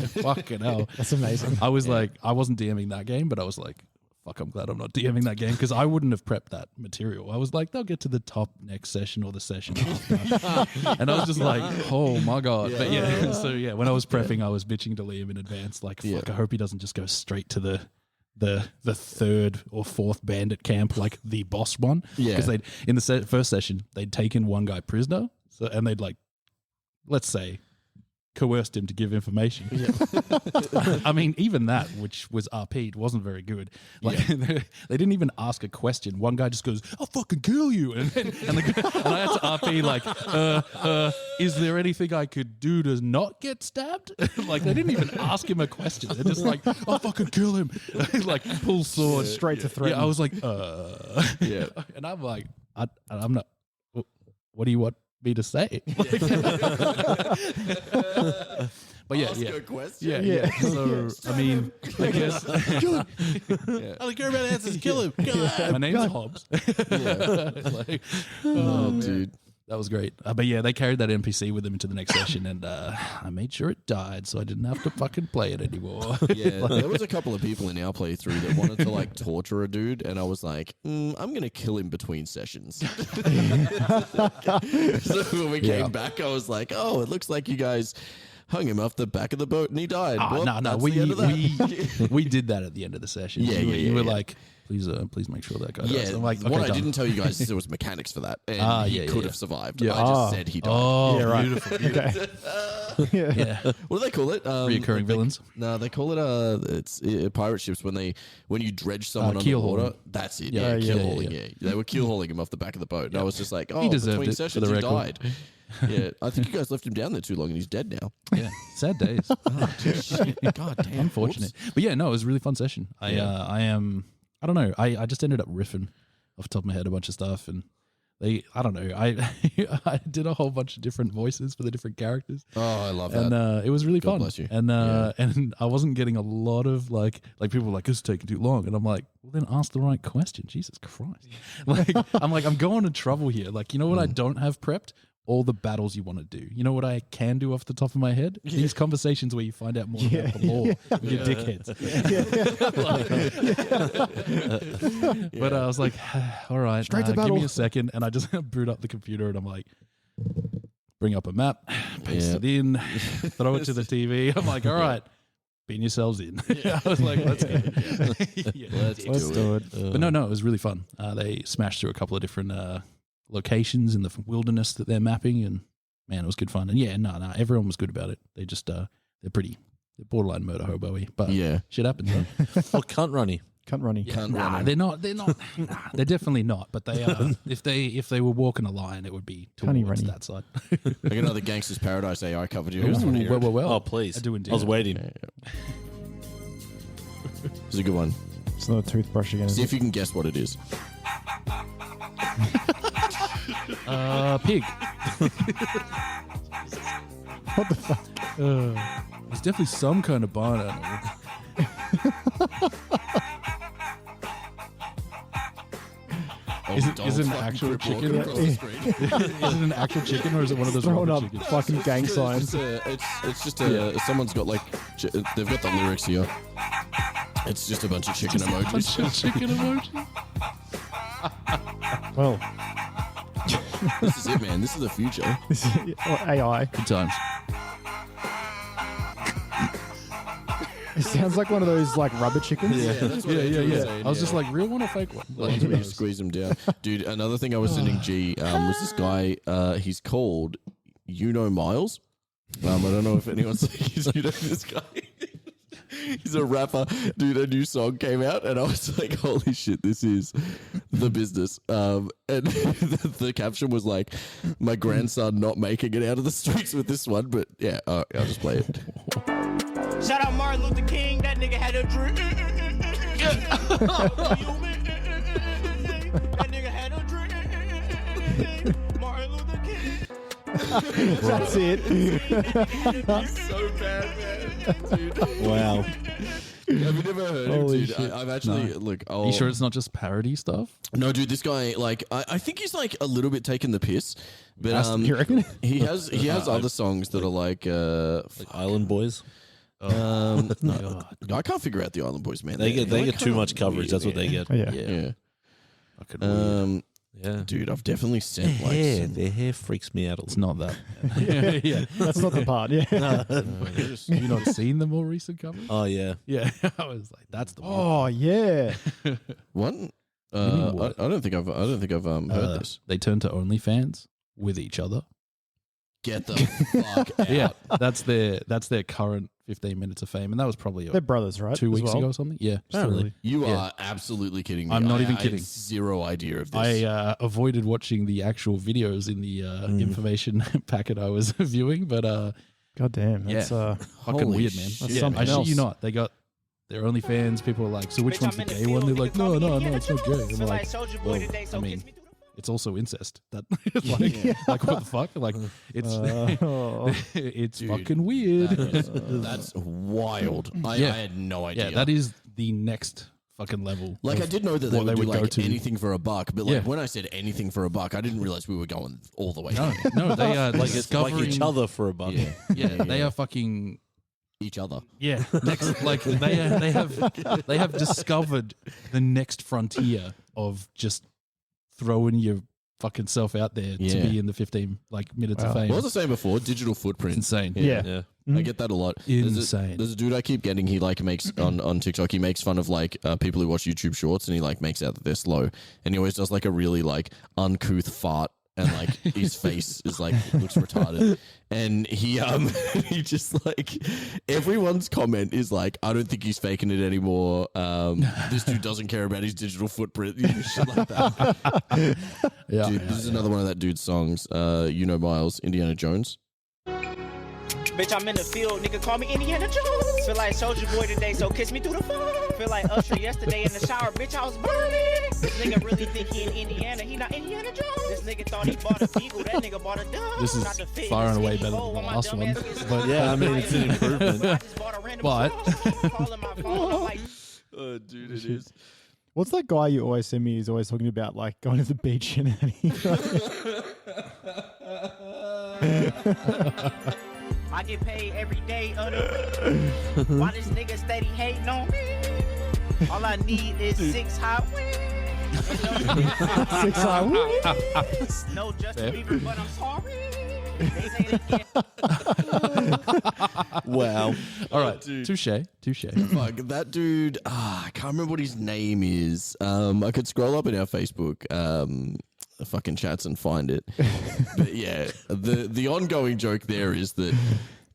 fucking hell. That's amazing. I was like, I wasn't DMing that game, but I was like, fuck, I'm glad I'm not DMing that game because I wouldn't have prepped that material. I was like, they'll get to the top next session or the session after. And I was just like, oh my God. But yeah, so yeah, when I was prepping, I was bitching to Liam in advance, like, fuck, I hope he doesn't just go straight to the third or fourth bandit camp, like the boss one. Yeah. Because they'd in the first session, they'd taken one guy prisoner. So and they'd like, let's say, coerced him to give information. I mean, even that, which was RP'd, wasn't very good. Like they didn't even ask a question. One guy just goes, "I'll fucking kill you," and I had to RP like, "Is there anything I could do to not get stabbed?" Like they didn't even ask him a question. They're just like, "I'll fucking kill him," like full sword Straight to threaten. Yeah, I was like, and I'm like, I'm not. What do you want me to say? But yeah, Ask a question. yeah. So I mean, I guess I don't care about answers. Kill him. my name's Hobbs. Like, Oh, man. dude. That was great. But yeah, they carried that NPC with them into the next session, and I made sure it died, so I didn't have to fucking play it anymore. Yeah, there was a couple of people in our playthrough that wanted to like torture a dude, and I was like, I'm gonna kill him between sessions. So when we came back, I was like, oh, it looks like you guys hung him off the back of the boat and he died. Well, No, that's the end of that. we did that at the end of the session. You were like, please make sure that guy dies. Yeah, I'm like, okay, what I done. didn't tell you guys is there was mechanics for that, and he could have survived. Yeah. I just said he died. Oh, Yeah, right. beautiful. Okay. Yeah. What do they call it? Reoccurring villains. No, they call it it's pirate ships when you dredge someone keel underwater. hauling. That's it. Yeah, Yeah, keel yeah, hauling. yeah. Yeah, they were keel hauling him off the back of the boat, and I was just like, oh, He deserved between it, for sessions the he record. died. Yeah, I think you guys left him down there too long, and he's dead now. Yeah, sad days. God damn, Unfortunate. But yeah, no, it was a really fun session. I don't know. I just ended up riffing off the top of my head a bunch of stuff, and I don't know. I did a whole bunch of different voices for the different characters. Oh, I love that. And it was really God fun. bless you. And Yeah. and I wasn't getting a lot of like people were like, "This is taking too long," and I'm like, "Well, then ask the right question." Jesus Christ! I'm going to trouble here. Like, you know what? I don't have prepped all the battles you want to do. You know what I can do off the top of my head? These conversations where you find out more about the lore with your dickheads. But I was like, all right, Straight to give battle. me a second. And I just boot up the computer and I'm like, bring up a map, paste it in, throw it to the TV. I'm like, all right, beam yourselves in. I was like, let's go. Let's do it. But no, it was really fun. They smashed through a couple of different locations in the wilderness that they're mapping, and man, it was good fun. And yeah, no, everyone was good about it. They just they're borderline murder hobo-y, but shit happens. Huh? Or cunt runny. Cunt runny. They're not. They're definitely not. But they are. If they were walking a line, it would be Cunny towards runny. that side. Like another Gangster's Paradise AI covered you. Who's Ooh, well. Oh, please. I do indeed. I was waiting. It's a good one. It's not a toothbrush again. See if you can guess what it is. Pig. What the fuck? It's definitely some kind of barn animal. Is it an actual chicken? Is it an actual chicken or is it one of those Throwing rubber up chickens? fucking gang signs. It's just a someone's got like they've got the lyrics here. It's just a bunch of chicken emojis. Bunch of chicken emoji. Well, This is it, man. This is the future. this is AI. Good times. It sounds like one of those like rubber chickens. That's what Yeah. I was just like, real one or fake one? The ones where you squeeze them down. Dude, another thing I was sending G was this guy, he's called Miles. I don't know if anyone's you know this guy. He's a rapper. Dude, a new song came out and I was like, holy shit, this is the business. And the caption was like, my grandson not making it out of the streets with this one. But yeah, I'll just play it. Shout out Martin Luther King, that nigga had a dream. That nigga had a dream. Martin Luther King. That's it. He's so bad, man. Dude. Wow. Have you never heard Holy him, dude? shit. I've actually, look. Are you sure it's not just parody stuff? No, dude, this guy, like, I think he's like a little bit taking the piss, but You reckon? he has other songs that are like Like Island Boys. No, I can't figure out the Island Boys, man. They They're get too much coverage. weird, That's what they man. get. Oh, yeah. Yeah. Fucking weird. Yeah. Dude, I've definitely sent like some, Their hair freaks me out. It's not that. yeah. That's not the part. Yeah. Have you not seen the more recent covers? Oh yeah. Yeah. I was like, that's the one. Oh yeah. one. mean I what? don't think I've heard this. They turned to OnlyFans with each other. Get the fuck out. Yeah, that's their current 15 minutes of fame, and that was probably They're brothers, right? 2 as weeks well? ago or something. Yeah, Apparently. You Yeah. are absolutely kidding me. I'm not even I kidding. have zero idea of this. I avoided watching the actual videos in the information packet I was viewing, but God damn. That's fucking Holy weird, man. shit, That's something I shit else. you not. They got their OnlyFans. People are like, so which one's the gay one? They're like, no, it's not gay. I'm like, well, I mean, it's also incest. That like what the fuck? Like it's it's Dude, fucking weird. That's wild. I had no idea. Yeah, that is the next fucking level. Like I of did know that they what would do go like to. anything for a buck, but like Yeah. when I said anything for a buck, I didn't realize we were going all the way. No, they are Like discovering each other for a buck. Yeah, they are fucking Each other. yeah. Next, like they have discovered the next frontier of just throwing your fucking self out there to Yeah. be in the 15 minutes of Wow. fame. What was I saying before? Digital footprint. It's insane. Yeah. Yeah. I get that a lot. Insane. There's a dude I keep getting. He like makes on TikTok. He makes fun of like people who watch YouTube Shorts, and he like makes out that they're slow. And he always does like a really like uncouth fart, and like his face is like looks retarded. And he he just like everyone's comment is like, I don't think he's faking it anymore. This dude doesn't care about his digital footprint. Shit like that. Yeah, Dude, this is another one of that dude's songs. Miles, Indiana Jones. Bitch, I'm in the field, nigga, call me Indiana Jones. Feel like Soldier Boy today, so kiss me through the phone. Feel like Usher yesterday in the shower, bitch, I was burning. This nigga really think he in Indiana, he not Indiana Jones. This nigga thought he bought a Beagle, that nigga bought a dove. This is Not the fit, far and this away skinny better bowl, than the while my last dumb one. ass gets But Yeah, I mean, it's an improvement. I just bought a random But- phone, calling my phone, I'm like, Oh, dude, it is. What's that guy you always send me? He's always talking about like going to the beach and he I get paid every day of the week. Why this nigga steady hating on me? All I need is 6 hot wings. 6 hours. No Justin Bieber, but I'm sorry. They say they get Wow. All right, touche. Fuck, that dude, I can't remember what his name is. I could scroll up in our Facebook fucking chats and find it. But yeah, the ongoing joke there is that,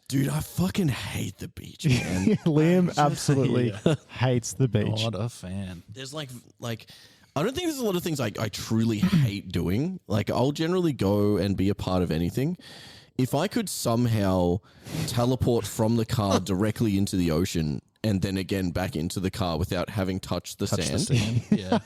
dude, I fucking hate the beach, man. Liam absolutely hates the beach. Not a fan. There's like I don't think there's a lot of things I truly hate doing. Like I'll generally go and be a part of anything. If I could somehow teleport from the car directly into the ocean and then again back into the car without having touched the sand, Yeah.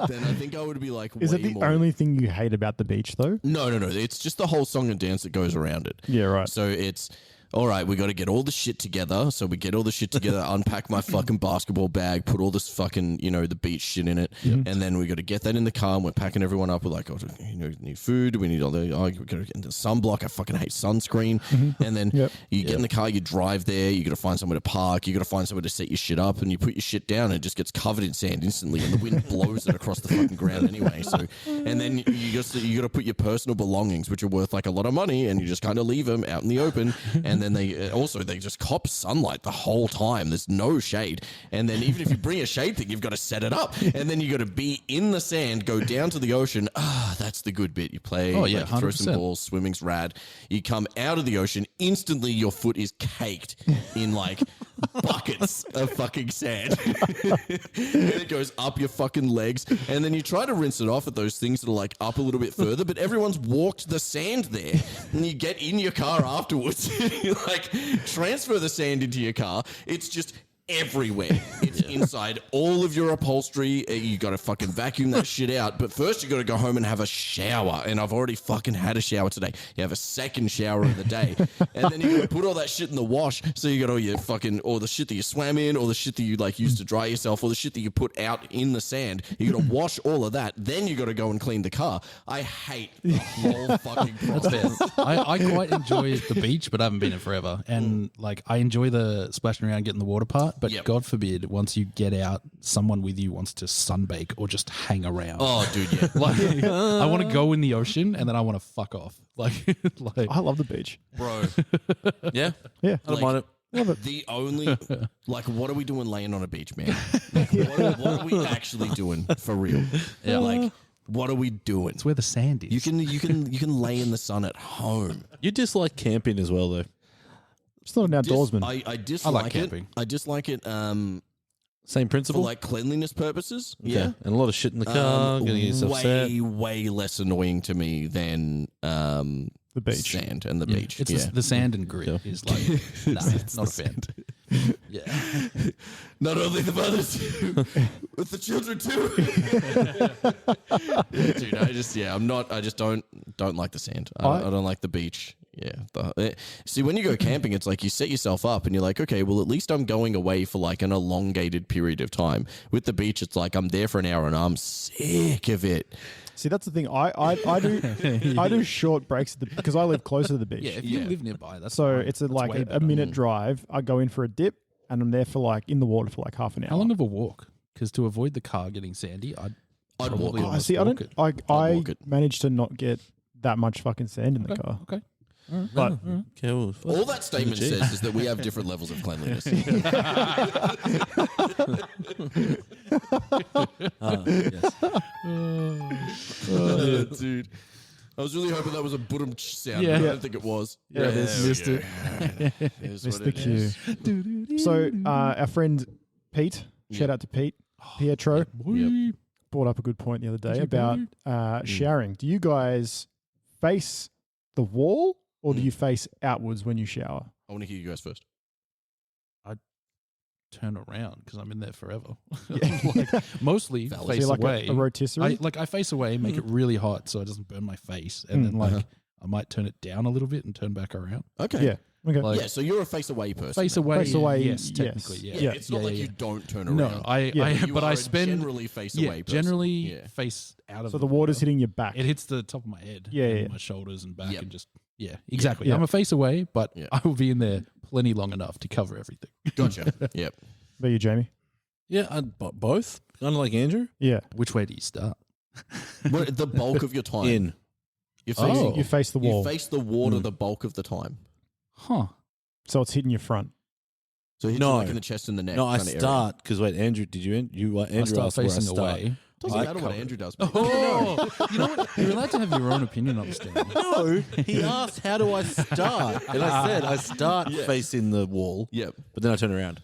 then I think I would be like, Is way it the more. only thing you hate about the beach though? No. It's just the whole song and dance that goes around it. Yeah, right. So it's, all right, we got to get all the shit together. So we get all the shit together, unpack my fucking basketball bag, put all this fucking, the beach shit in it. And then we got to get that in the car and we're packing everyone up. We're like, need food. We need all the, we got to get into sunblock. I fucking hate sunscreen. And then you get in the car, you drive there. You got to find somewhere to park. You got to find somewhere to set your shit up and you put your shit down and it just gets covered in sand instantly. And the wind blows it across the fucking ground anyway. So, and then you got to put your personal belongings, which are worth like a lot of money, and you just kind of leave them out in the open. And then they just cop sunlight the whole time. There's no shade. And then even if you bring a shade thing, you've got to set it up. And then you got to be in the sand, go down to the ocean. That's the good bit. You play, Oh, yeah, throw some 100%. balls, swimming's rad. You come out of the ocean, instantly your foot is caked in like buckets of fucking sand. And it goes up your fucking legs. And then you try to rinse it off at those things that are like up a little bit further, but everyone's walked the sand there. And you get in your car afterwards. You like transfer the sand into your car. It's just everywhere. It's inside all of your upholstery. You got to fucking vacuum that shit out. But first, you got to go home and have a shower. And I've already fucking had a shower today. You have a second shower of the day, and then you got to put all that shit in the wash. So you got all your fucking, or the shit that you swam in, or the shit that you like used to dry yourself, or the shit that you put out in the sand. You got to wash all of that. Then you got to go and clean the car. I hate the whole fucking process. I quite enjoy the beach, but I haven't been in forever. And like, I enjoy the splashing around, getting the water part. But God forbid, once you get out, someone with you wants to sunbake or just hang around. Oh, dude, yeah. Like, I want to go in the ocean and then I want to fuck off. Like, I love the beach. Bro. Yeah. Yeah. I don't mind it. The only, like, what are we doing laying on a beach, man? Like, what are we actually doing for real? Yeah. Like, what are we doing? It's where the sand is. You can lay in the sun at home. You dislike camping as well, though. It's not an outdoorsman. I dislike it. camping. I dislike it. Same For principle. like cleanliness purposes. Okay. Yeah. And a lot of shit in the car. Gonna get yourself set. way less annoying to me than the beach. sand and the beach. It's the sand and grit is like, nah, not a fan. Yeah. Not only the mothers, with the children too. Dude, I just don't like the sand. I don't like the beach. Yeah. See, when you go camping, it's like you set yourself up and you're like, okay, well, at least I'm going away for like an elongated period of time. With the beach, it's like I'm there for an hour and I'm sick of it. See, that's the thing. I do short breaks because I live closer to the beach. Yeah, if you live nearby, that's so fine. it's That's like way a better. minute drive. I go in for a dip and I'm there for like in the water for like half an hour. How long of a walk? Because to avoid the car getting sandy, I'd walk probably it. almost See, I walk don't. it. I walk it. managed to not get that much fucking sand in the car. Okay. But Okay, well, All that statement says is that we have different levels of cleanliness. yes. Dude. I was really hoping that was a budum sound, Yeah. but I don't think it was. Yeah, it is. Missed it. missed the cue. So our friend Pete, shout out to Pete Pietro, brought up a good point the other day about showering. Do you guys face the wall or do you face outwards when you shower? I want to hear you guys first. Turn around because I'm in there forever. Like, mostly Valid. face So like away. a rotisserie? I face away, make it really hot so it doesn't burn my face, and then like I might turn it down a little bit and turn back around. Okay. Yeah. Okay. Like, Yeah, so you're a face away person. face away. Face away, Yes, yes. technically. Yeah. Yeah, it's not like yeah. you don't turn around. No, You but are I a spend generally face away person. generally Yeah. face out of. So the water's hitting your back. It hits the top of my head. Yeah, and yeah. my shoulders and back, Yep. and just exactly. Yeah. I'm a face away, but Yeah. I will be in there plenty long enough to cover everything. Gotcha. Yep. About you, Jamie? Yeah, both. Kind of like Andrew. Yeah. Which way do you start? But the bulk of your time. In. You're facing, Oh. You face the you wall. face the water the bulk of the time. Huh? So it's hitting your front. So hit No. you like in the chest and the neck. No, I kind of area. start because wait, Andrew, did you? I Andrew start asked where I facing start. away. Doesn't I matter what cover Andrew does. mate. Oh, you know what? You're allowed to have your own opinion on this game. No, he asked how do I start, and I said I start facing the wall, Yep. but then I turn around,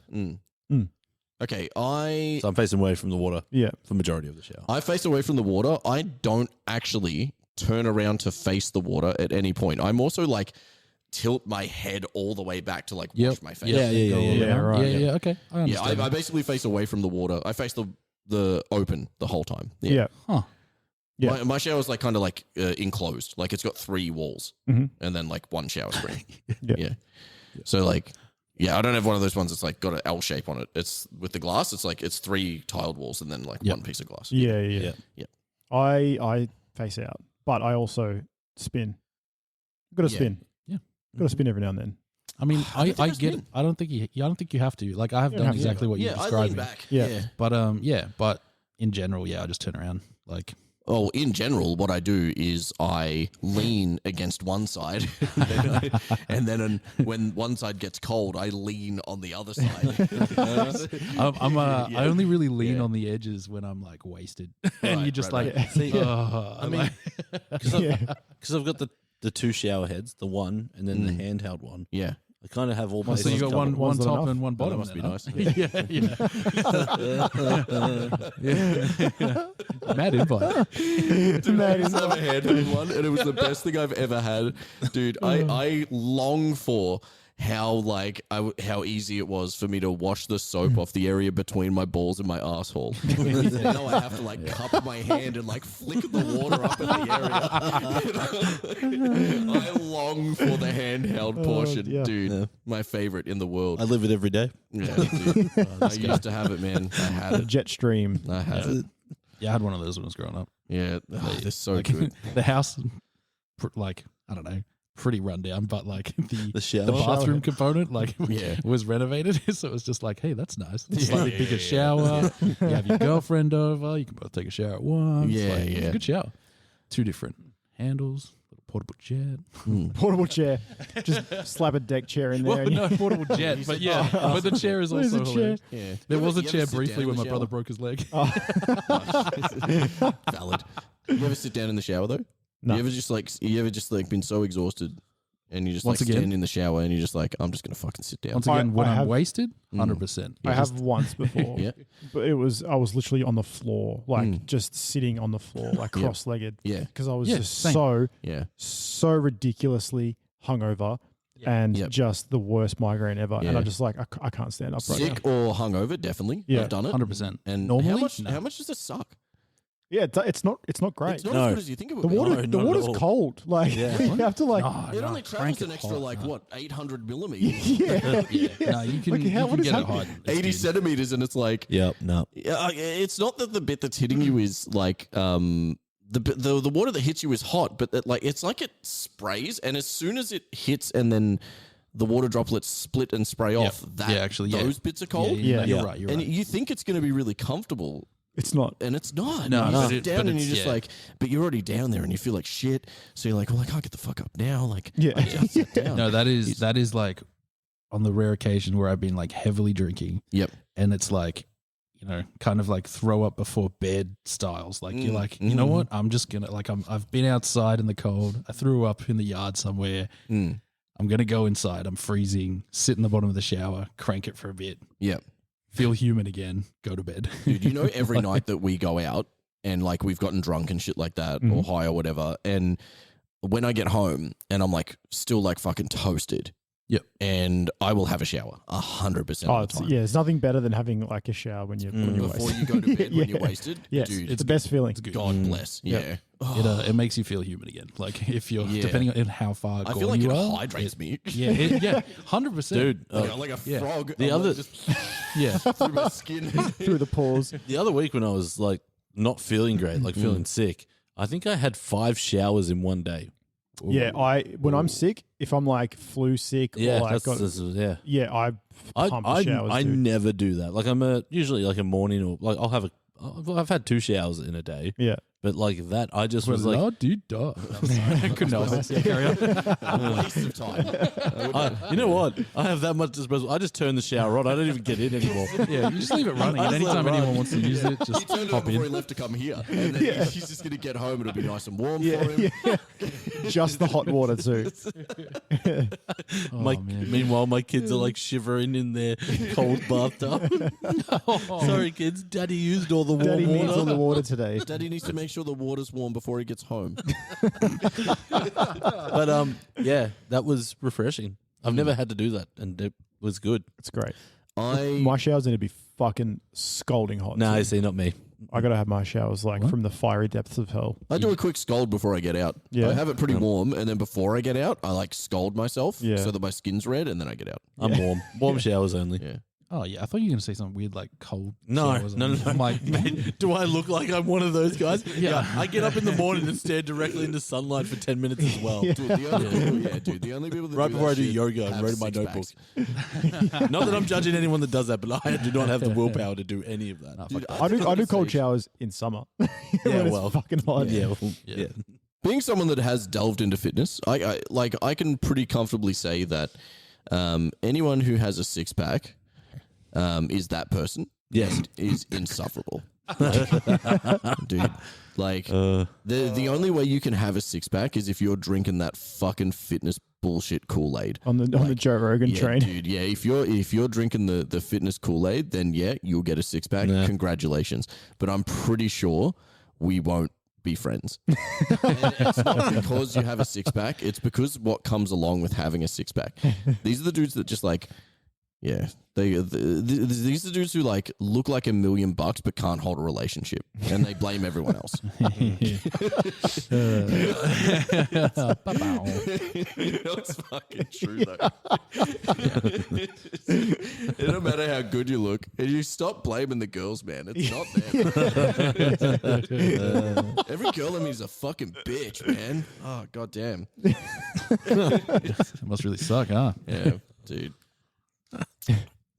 Okay, so I'm facing away from the water Yeah. for the majority of the shower. I face away from the water. I don't actually turn around to face the water at any point. I'm also like tilt my head all the way back to like wash my face. Yeah, right. Yeah. Okay. I Yeah, understand. I basically face away from the water. I face the open the whole time. Yeah. Huh. Yeah. My shower's like kind of like enclosed. Like it's got 3 walls Mhm. and then like one shower screen. Yeah. So like, yeah, I don't have one of those ones that's like got an L shape on it. It's with the glass. It's like it's 3 tiled walls and then like one piece of glass. Yeah. Yeah. I face out, but I also spin. Got to Yeah. spin. Yeah. Got to spin every now and then. I mean, I think I get it. spin. I don't think you have to. Like I have You done don't have to. exactly what you Yeah, I described. lean me. back. Yeah. But in general, I just turn around. Like Oh, in general, what I do is I lean against one side, and then when one side gets cold, I lean on the other side. I only really lean on the edges when I'm like wasted, and you're just right, like, See, "Ugh," I mean, because Yeah. I've got the 2 shower heads, the one and then the handheld one. Yeah. I kind of have all my. so you got one One's not top enough? and one Oh, bottom. that must be then, nice. huh? Yeah. Mad invite. Dude, I used to have a handheld one, and it was the best thing I've ever had. Dude, I long for how how easy it was for me to wash the soap off the area between my balls and my asshole. Now I have to like cup my hand and like flick the water up in the area. I long for the handheld portion, yeah. dude. Yeah. My favorite in the world. I live it every day. Yeah, dude. I used to have it, man. I had it. Jetstream. I had it. Yeah, I had one of those when I was growing up. Yeah, they're so Like, good. the house, like, I don't know, pretty rundown, but like The shower. the bathroom component, like, Yeah. was renovated. So it was just like, hey, that's nice. It's Yeah, slightly yeah, bigger yeah. shower. You have your girlfriend over. You can both take a shower at once. Yeah, Like, it's yeah. a good shower. 2 different handles, little portable jet. Portable chair. Just slap a deck chair in there. Well, and you- no portable jet, but yeah, but the chair is There's also a chair. hilarious. Yeah. There You was a ever chair sit briefly down when in my the brother shower? broke his leg. Valid. You ever sit down in the shower though? No. You ever just like been so exhausted and you just Once like again- stand in the shower and you're just like, I'm just gonna fucking sit down. Once again, when I I'm have- wasted, 100%. I have once before. Yeah. But I was literally on the floor, like just sitting on the floor, like Yeah. cross-legged. Yeah. Because I was Yeah, just same. Yeah. so ridiculously hungover and Yep. just the worst migraine ever. And Yeah. I just like, I can't stand up right Sick or hungover, definitely. Yeah. I've done it. 100%. And Normally, how much does it suck? now. Yeah, it's not great. It's not No. as good as you think it would the be. water, No, the not at water's all. cold. Like Yeah. you have to like, No, It no, only crank travels an it extra hot, like no. what 800 millimeters, yeah. No, you can, Like, you what can is get it happening? hot. It's 80 good. centimeters, and it's like Yep. No. it's not that the bit that's hitting you is like the water that hits you is hot, but that like it's like it sprays, and as soon as it hits, and then the water droplets split and spray off. That Yeah, actually, yeah. those bits are cold. Yeah, Yeah. you're Yeah. right. You're And right. you think it's going to be really comfortable, It's not. and it's not. No, you no. sit But down and it's- you're just yeah. like, but you're already down there and you feel like shit. So you're like, well, I can't get the fuck up now. Like, Yeah. I just sat down. No, that is like on the rare occasion where I've been like heavily drinking. Yep. And it's like, you know, kind of like throw up before bed styles. Like you're like, you know Mm. what? I'm just gonna like I've been outside in the cold. I threw up in the yard somewhere. Mm. I'm gonna go inside. I'm freezing. Sit in the bottom of the shower. Crank it for a bit. Yep. Feel human again. Go to bed. Dude, you know, every night that we go out and like we've gotten drunk and shit like that or high or whatever, and when I get home and I'm like still like fucking toasted. Yep. And I will have a shower 100% Oh, of it's, the time. yeah. There's nothing better than having like a shower when you're Before wasted. you go to bed when you're Yeah. wasted. Yes, Dude, it's the best feeling. It's good. God bless. Yep. Yeah. It makes you feel human again. Like if you're Yeah. depending on how far I gone feel like you it are. hydrates me. Yeah, 100%, Dude, Like a Yeah. frog. The I'm other- like just Yeah, through my skin. Through the pores. The other week when I was like not feeling great, like feeling sick, I think I had 5 showers in one day. Yeah, when I'm sick, if I'm like flu sick Yeah, or like yeah. yeah, I pump the showers. I dude. never do that. Like I'm usually like a morning or like I've had 2 showers in a day, Yeah. but like that I just was like, I couldn't help it. Yeah, carry on. Waste of time. you know what? I have that much disposable. I just turn the shower on. I don't even get in anymore. Yeah, you just leave it running, and I just let anytime it run. anyone wants to use it, He just turned it on hop before he in. left to come here. And then he's just going to get home. It'll be nice and warm Yeah, for him. yeah. Just the hot water too. Meanwhile, my kids are like shivering in their cold bathtub. Sorry, kids. Daddy used all the warm Daddy needs all water. the water today. Daddy needs to make sure the water's warm before he gets home. But yeah, that was refreshing. I've never had to do that, and it was good. It's great. I My showers need to be fucking scalding hot. No, too. see, not me. I gotta have my showers like from the fiery depths of hell. do a quick scald before I get out. Yeah. I have it pretty warm, and then before I get out, I like scald myself Yeah. so that my skin's red, and then I get out. I'm warm. Warm showers only. Yeah. Oh yeah, I thought you were gonna say something weird like cold. No, showers no, on- no, no. I'm like, Mate, do I look like I'm one of those guys? Yeah. I get up in the morning and stare directly into sunlight for 10 minutes as well. Dude, the only people, the only people that Right do before I that do shit yoga, I'm have reading my notebook. six-packs. Not that I'm judging anyone that does that, but I do not have the willpower to do any of that. Dude, I do cold say- showers in summer. Yeah, when well, it's fucking hot. Yeah, well, yeah. Being someone that has delved into fitness, I can pretty comfortably say that anyone who has a 6-pack is that person. Yes. and is insufferable. Dude, like the only way you can have a 6-pack is if you're drinking that fucking fitness bullshit Kool-Aid. On the Joe Rogan Yeah, train. dude. Yeah, if you're drinking the fitness Kool-Aid, then yeah, you'll get a 6-pack. Yeah. Congratulations. But I'm pretty sure we won't be friends. And it's not because you have a six pack. It's because what comes along with having a six pack. These are the dudes that just like, yeah, these are the dudes who like look like $1 million but can't hold a relationship, and they blame everyone else. That's fucking true though. It don't matter how good you look, and you stop blaming the girls, man. It's not them. Every girl in me is a fucking bitch, man. Oh goddamn. It must really suck, huh? Yeah, dude.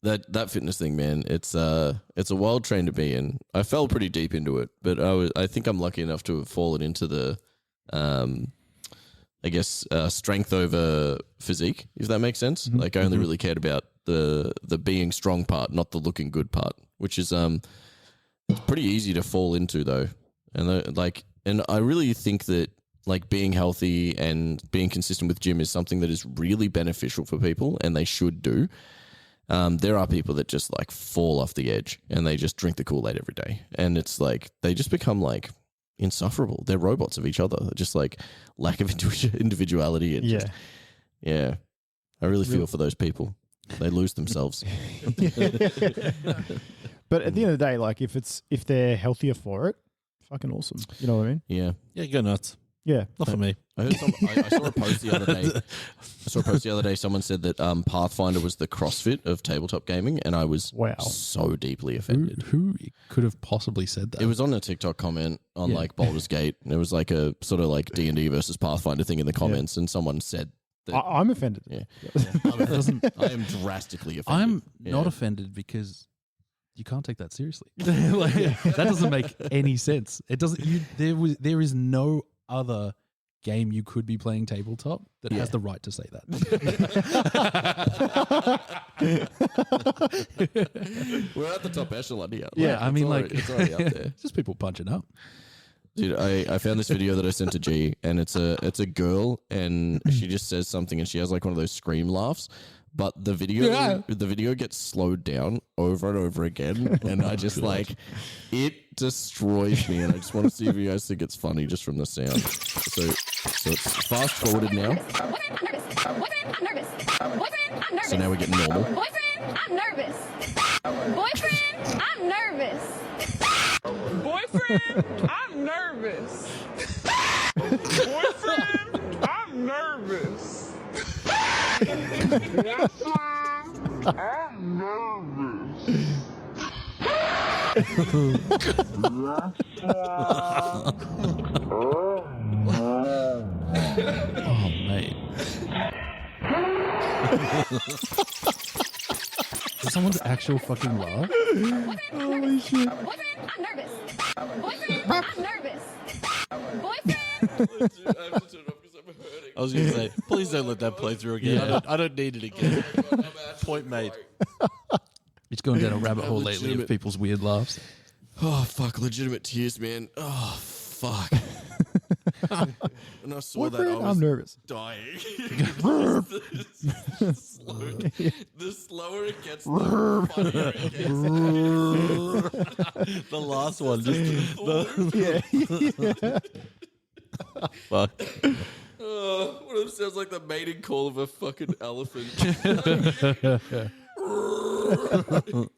That fitness thing, man, it's a wild train to be in. I fell pretty deep into it, but I think I'm lucky enough to have fallen into the strength over physique, if that makes sense. Like I only really cared about the being strong part, not the looking good part, which is it's pretty easy to fall into though. And I really think that like being healthy and being consistent with gym is something that is really beneficial for people, and they should do. There are people that just like fall off the edge and they just drink the Kool-Aid every day, and it's like they just become like insufferable. They're robots of each other, just like lack of individuality. And I really feel for those people. They lose themselves. But at the end of the day, like if they're healthier for it, fucking awesome. You know what I mean? Yeah. Yeah, go nuts. Yeah. Not for me. I saw a post the other day. Someone said that Pathfinder was the CrossFit of tabletop gaming, and I was so deeply offended. Who could have possibly said that? It was on a TikTok comment on like Baldur's Gate. And it was like a sort of like D&D versus Pathfinder thing in the comments, and someone said that I'm offended. Yeah, I am drastically offended. I'm not offended because you can't take that seriously. Like, that doesn't make any sense. It doesn't. There is no other game you could be playing tabletop that has the right to say that. We're at the top echelon here. Yeah, I mean, it's already up there. Just people punching up. Dude, I found this video that I sent to G, and it's a girl, and she just says something, and she has like one of those scream laughs. But the video gets slowed down over and over again, and I just like it destroys me, and I just want to see if you guys think it's funny just from the sound. So it's fast forwarded now. So now we're getting normal. Boyfriend, I'm nervous. Boyfriend, I'm nervous. Boyfriend, I'm nervous. Boyfriend, I'm nervous. Yes, sir. I'm nervous. Oh, mate. Someone's actual fucking laugh? Holy shit. Boyfriend, I'm nervous. Boyfriend, I'm nervous. Boyfriend. I was going to say, please don't let that play through again. Yeah. I don't need it again. Point made. It's going down a rabbit hole lately of people's weird laughs. Oh, fuck. Legitimate tears, man. Oh, fuck. When I saw that, I was I'm nervous. dying. The slower it gets, the funnier it gets. The last one. Fuck. One of them sounds like the mating call of a fucking elephant. Oh,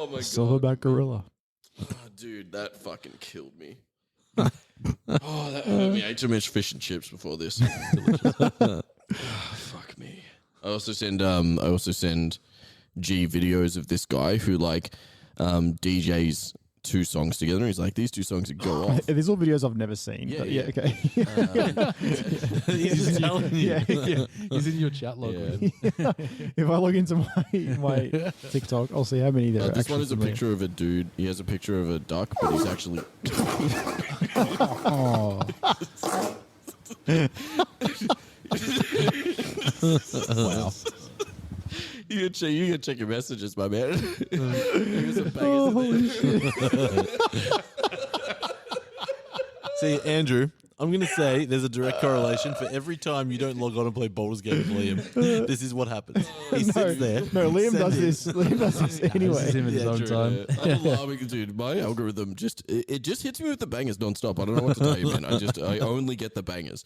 my God. Silverback gorilla. Oh, dude, that fucking killed me. Oh, that hurt me. I ate too much fish and chips before this. Fuck me. I also send G videos of this guy who like DJs 2 songs together. He's like, these 2 songs would go off. These are all videos I've never seen. Yeah, but yeah. Okay. He's just telling you. Yeah. He's in your chat log. Yeah. If I log into my TikTok, I'll see how many there are. This one is a actually picture of a dude. He has a picture of a duck, but he's actually... Oh. Wow. You can check your messages, my man. Oh, holy shit. See, Andrew, I'm going to say there's a direct correlation for every time you don't log on and play Baldur's Gate with Liam. This is what happens. He sits there. No, Liam does this. Liam does this anyway. This is him in his own time. I'm alarming, dude. My algorithm just hits me with the bangers nonstop. I don't know what to tell you, man. I only get the bangers.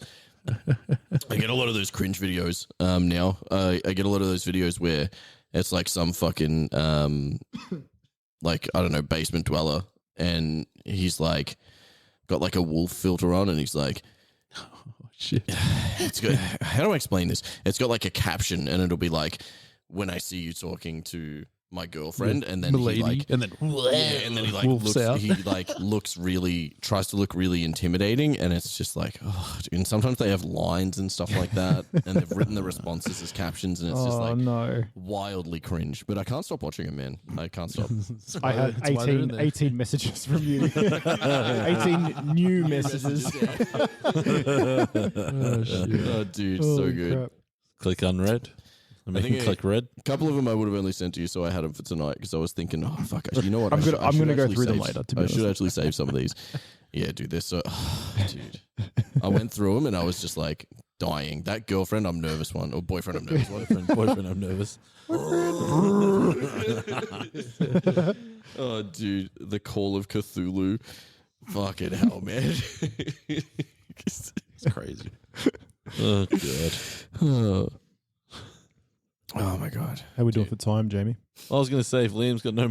I get a lot of those cringe videos now. I get a lot of those videos where it's like some fucking like, I don't know, basement dweller, and he's like got like a wolf filter on, and he's like, Oh, shit. it's good. How do I explain this? It's got like a caption, and it'll be like, when I see you talking to my girlfriend, and then Milady, he like, and then and then he like wolfs looks, out. he like tries to look really intimidating, and it's just like, oh, dude. And sometimes they have lines and stuff like that, and they've written the responses as captions, and it's just like no. wildly cringe. But I can't stop watching it, man. I can't stop. I had That's why they're in 18 there. messages from you. 18 new messages. Oh, shit. Oh, dude, so Holy good. crap. Click unread. I think mean, click red. A couple of them I would have only sent to you, so I had them for tonight because I was thinking, oh fuck, you know what? I'm I gonna should go actually through them save- later, to be I should honest. actually save some of these. Yeah, dude, they're so, dude. I went through them and I was just like dying. That girlfriend, I'm nervous one, or boyfriend, I'm nervous one. Boyfriend, I'm nervous. Oh, dude, the Call of Cthulhu. Fucking hell, man. It's crazy. Oh, God. Oh my god. How we doing for time, Jamie? I was going to say, if Liam's got no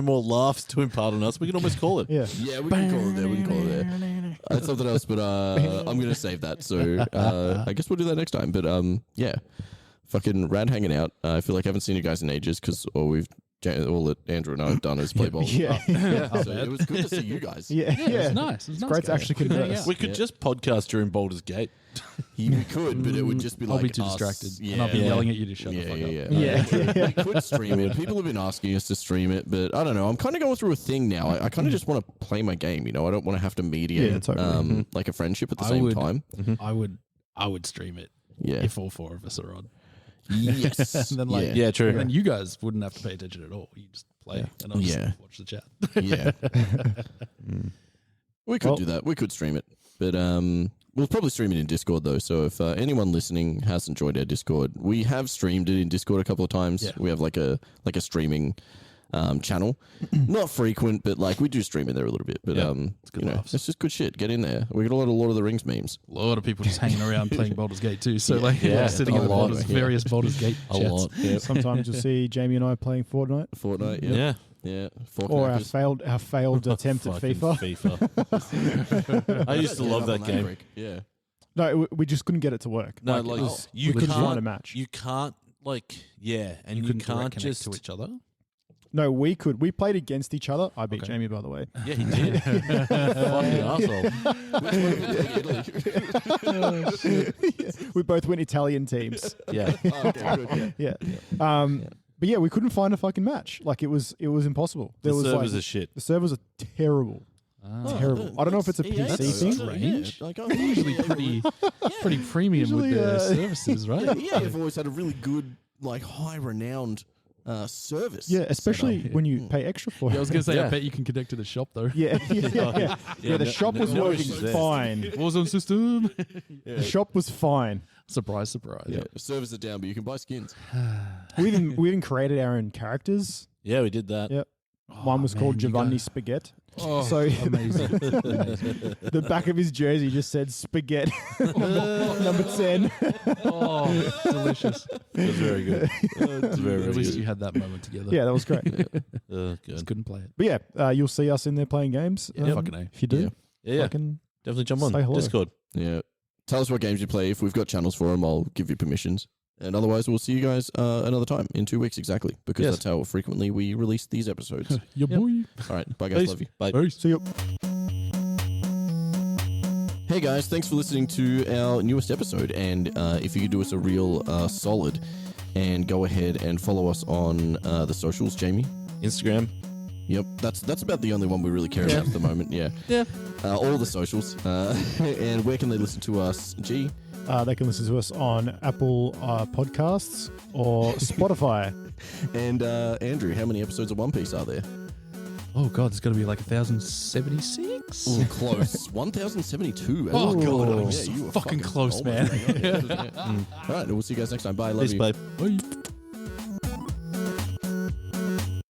more laughs to impart on us, we can almost call it. Yeah. Yeah, we can call it there. We can call it there. I had something else, but I'm gonna save that. So I guess we'll do that next time. But yeah, fucking rad hanging out. I feel like I haven't seen you guys in ages because all that Andrew and I have done is play bowls. Yeah. So it was good to see you guys. Yeah. It's nice. It's nice great to going. actually Good hang converse. out. We could just podcast during Baldur's Gate. We could, but it would just be like I'll be too us. distracted. Yeah. And I'll be Yeah. yelling at you to shut Yeah, the fuck yeah, up. yeah. Yeah. We could stream it. People have been asking us to stream it, but I don't know. I'm kind of going through a thing now. I kind of just want to play my game. You know, I don't want to have to mediate Yeah, totally. like a friendship at the I same would- time. I would stream it Yeah. if all four of us are on. Yes. And then, like, yeah. Yeah, true. And then you guys wouldn't have to pay attention at all. You just play, and I'll just Yeah. watch the chat. Yeah. We could Well- do that. We could stream it. But we'll probably stream it in Discord, though. So if anyone listening hasn't joined our Discord, we have streamed it in Discord a couple of times. Yeah. We have like a streaming channel. Not frequent, but like we do stream in there a little bit. But Yeah, it's good you know, laughs. it's just good shit. Get in there. We got a lot of Lord of the Rings memes. A lot of people just hanging around playing Baldur's Gate too. So like, Yeah, sitting a in the lot, Baldur's, yeah. various Baldur's Gate A chats. lot. Yeah. Sometimes you'll see Jamie and I playing Fortnite, Fortnite, Yeah. yeah. Yeah. Fork or our knackers. failed attempt at Fucking FIFA. FIFA. I used to Yeah, love up that on game. break. Yeah. No, we just couldn't get it to work. No, it like was- you we couldn't can't find a match. You can't and you, couldn't can't direct connect just to each other. No, we could. We played against each other. I beat Okay. Jamie, by the way. Yeah, he did. Fucking asshole. We both went Italian teams. Yeah. Oh, okay, good. Yeah. Yeah. But yeah, we couldn't find a fucking match. Like it was impossible. The was servers like, are shit. the servers are terrible. Terrible. I don't know if it's a Yeah, PC that's thing. strange. Yeah, like, They're usually pretty premium Usually, with their uh, services, right? yeah, they've always had a really good, like, high-renowned service. Yeah, especially Setup. when you pay extra for it. Yeah, I was gonna say, Yeah. I bet you can connect to the shop though. Yeah, yeah. The no- shop was no working issues there. fine. Warzone system. The shop was fine. Surprise, surprise. Yeah, servers are down, but you can buy skins. We even created our own characters. Yeah, we did that. Yep. Oh, One was man, called you Giovanni guys- Spaghetti. Oh, So- amazing. The back of his jersey just said Spaghetti number 10. Oh, delicious. It was very good. It's very, At very least good. you had that moment together. Yeah, that was great. Good. Just couldn't play it. But yeah, you'll see us in there playing games. Fucking A. If you do, Yeah, fucking definitely jump on Say hello. Discord. Yeah. Tell us what games you play. If we've got channels for them, I'll give you permissions. And otherwise, we'll see you guys another time in 2 weeks exactly, because Yes. that's how frequently we release these episodes. Your boy. All right. Bye, guys. Peace. Love you. Bye. Peace. see you. Hey guys, thanks for listening to our newest episode. And if you could do us a real solid and go ahead and follow us on the socials, Jamie. Instagram. Yep, that's about the only one we really care about at the moment. Yeah, Yeah. all the socials. And where can they listen to us? G. They can listen to us on Apple Podcasts or Spotify. And Andrew, how many episodes of One Piece are there? Oh god, there's got to be like 1076. 1,076. Ooh, close. 1,072. Oh, God. I'm yeah, so you were fucking close, oh man. my God. All right, we'll see you guys next time. Bye. Love Peace, you. babe. Bye.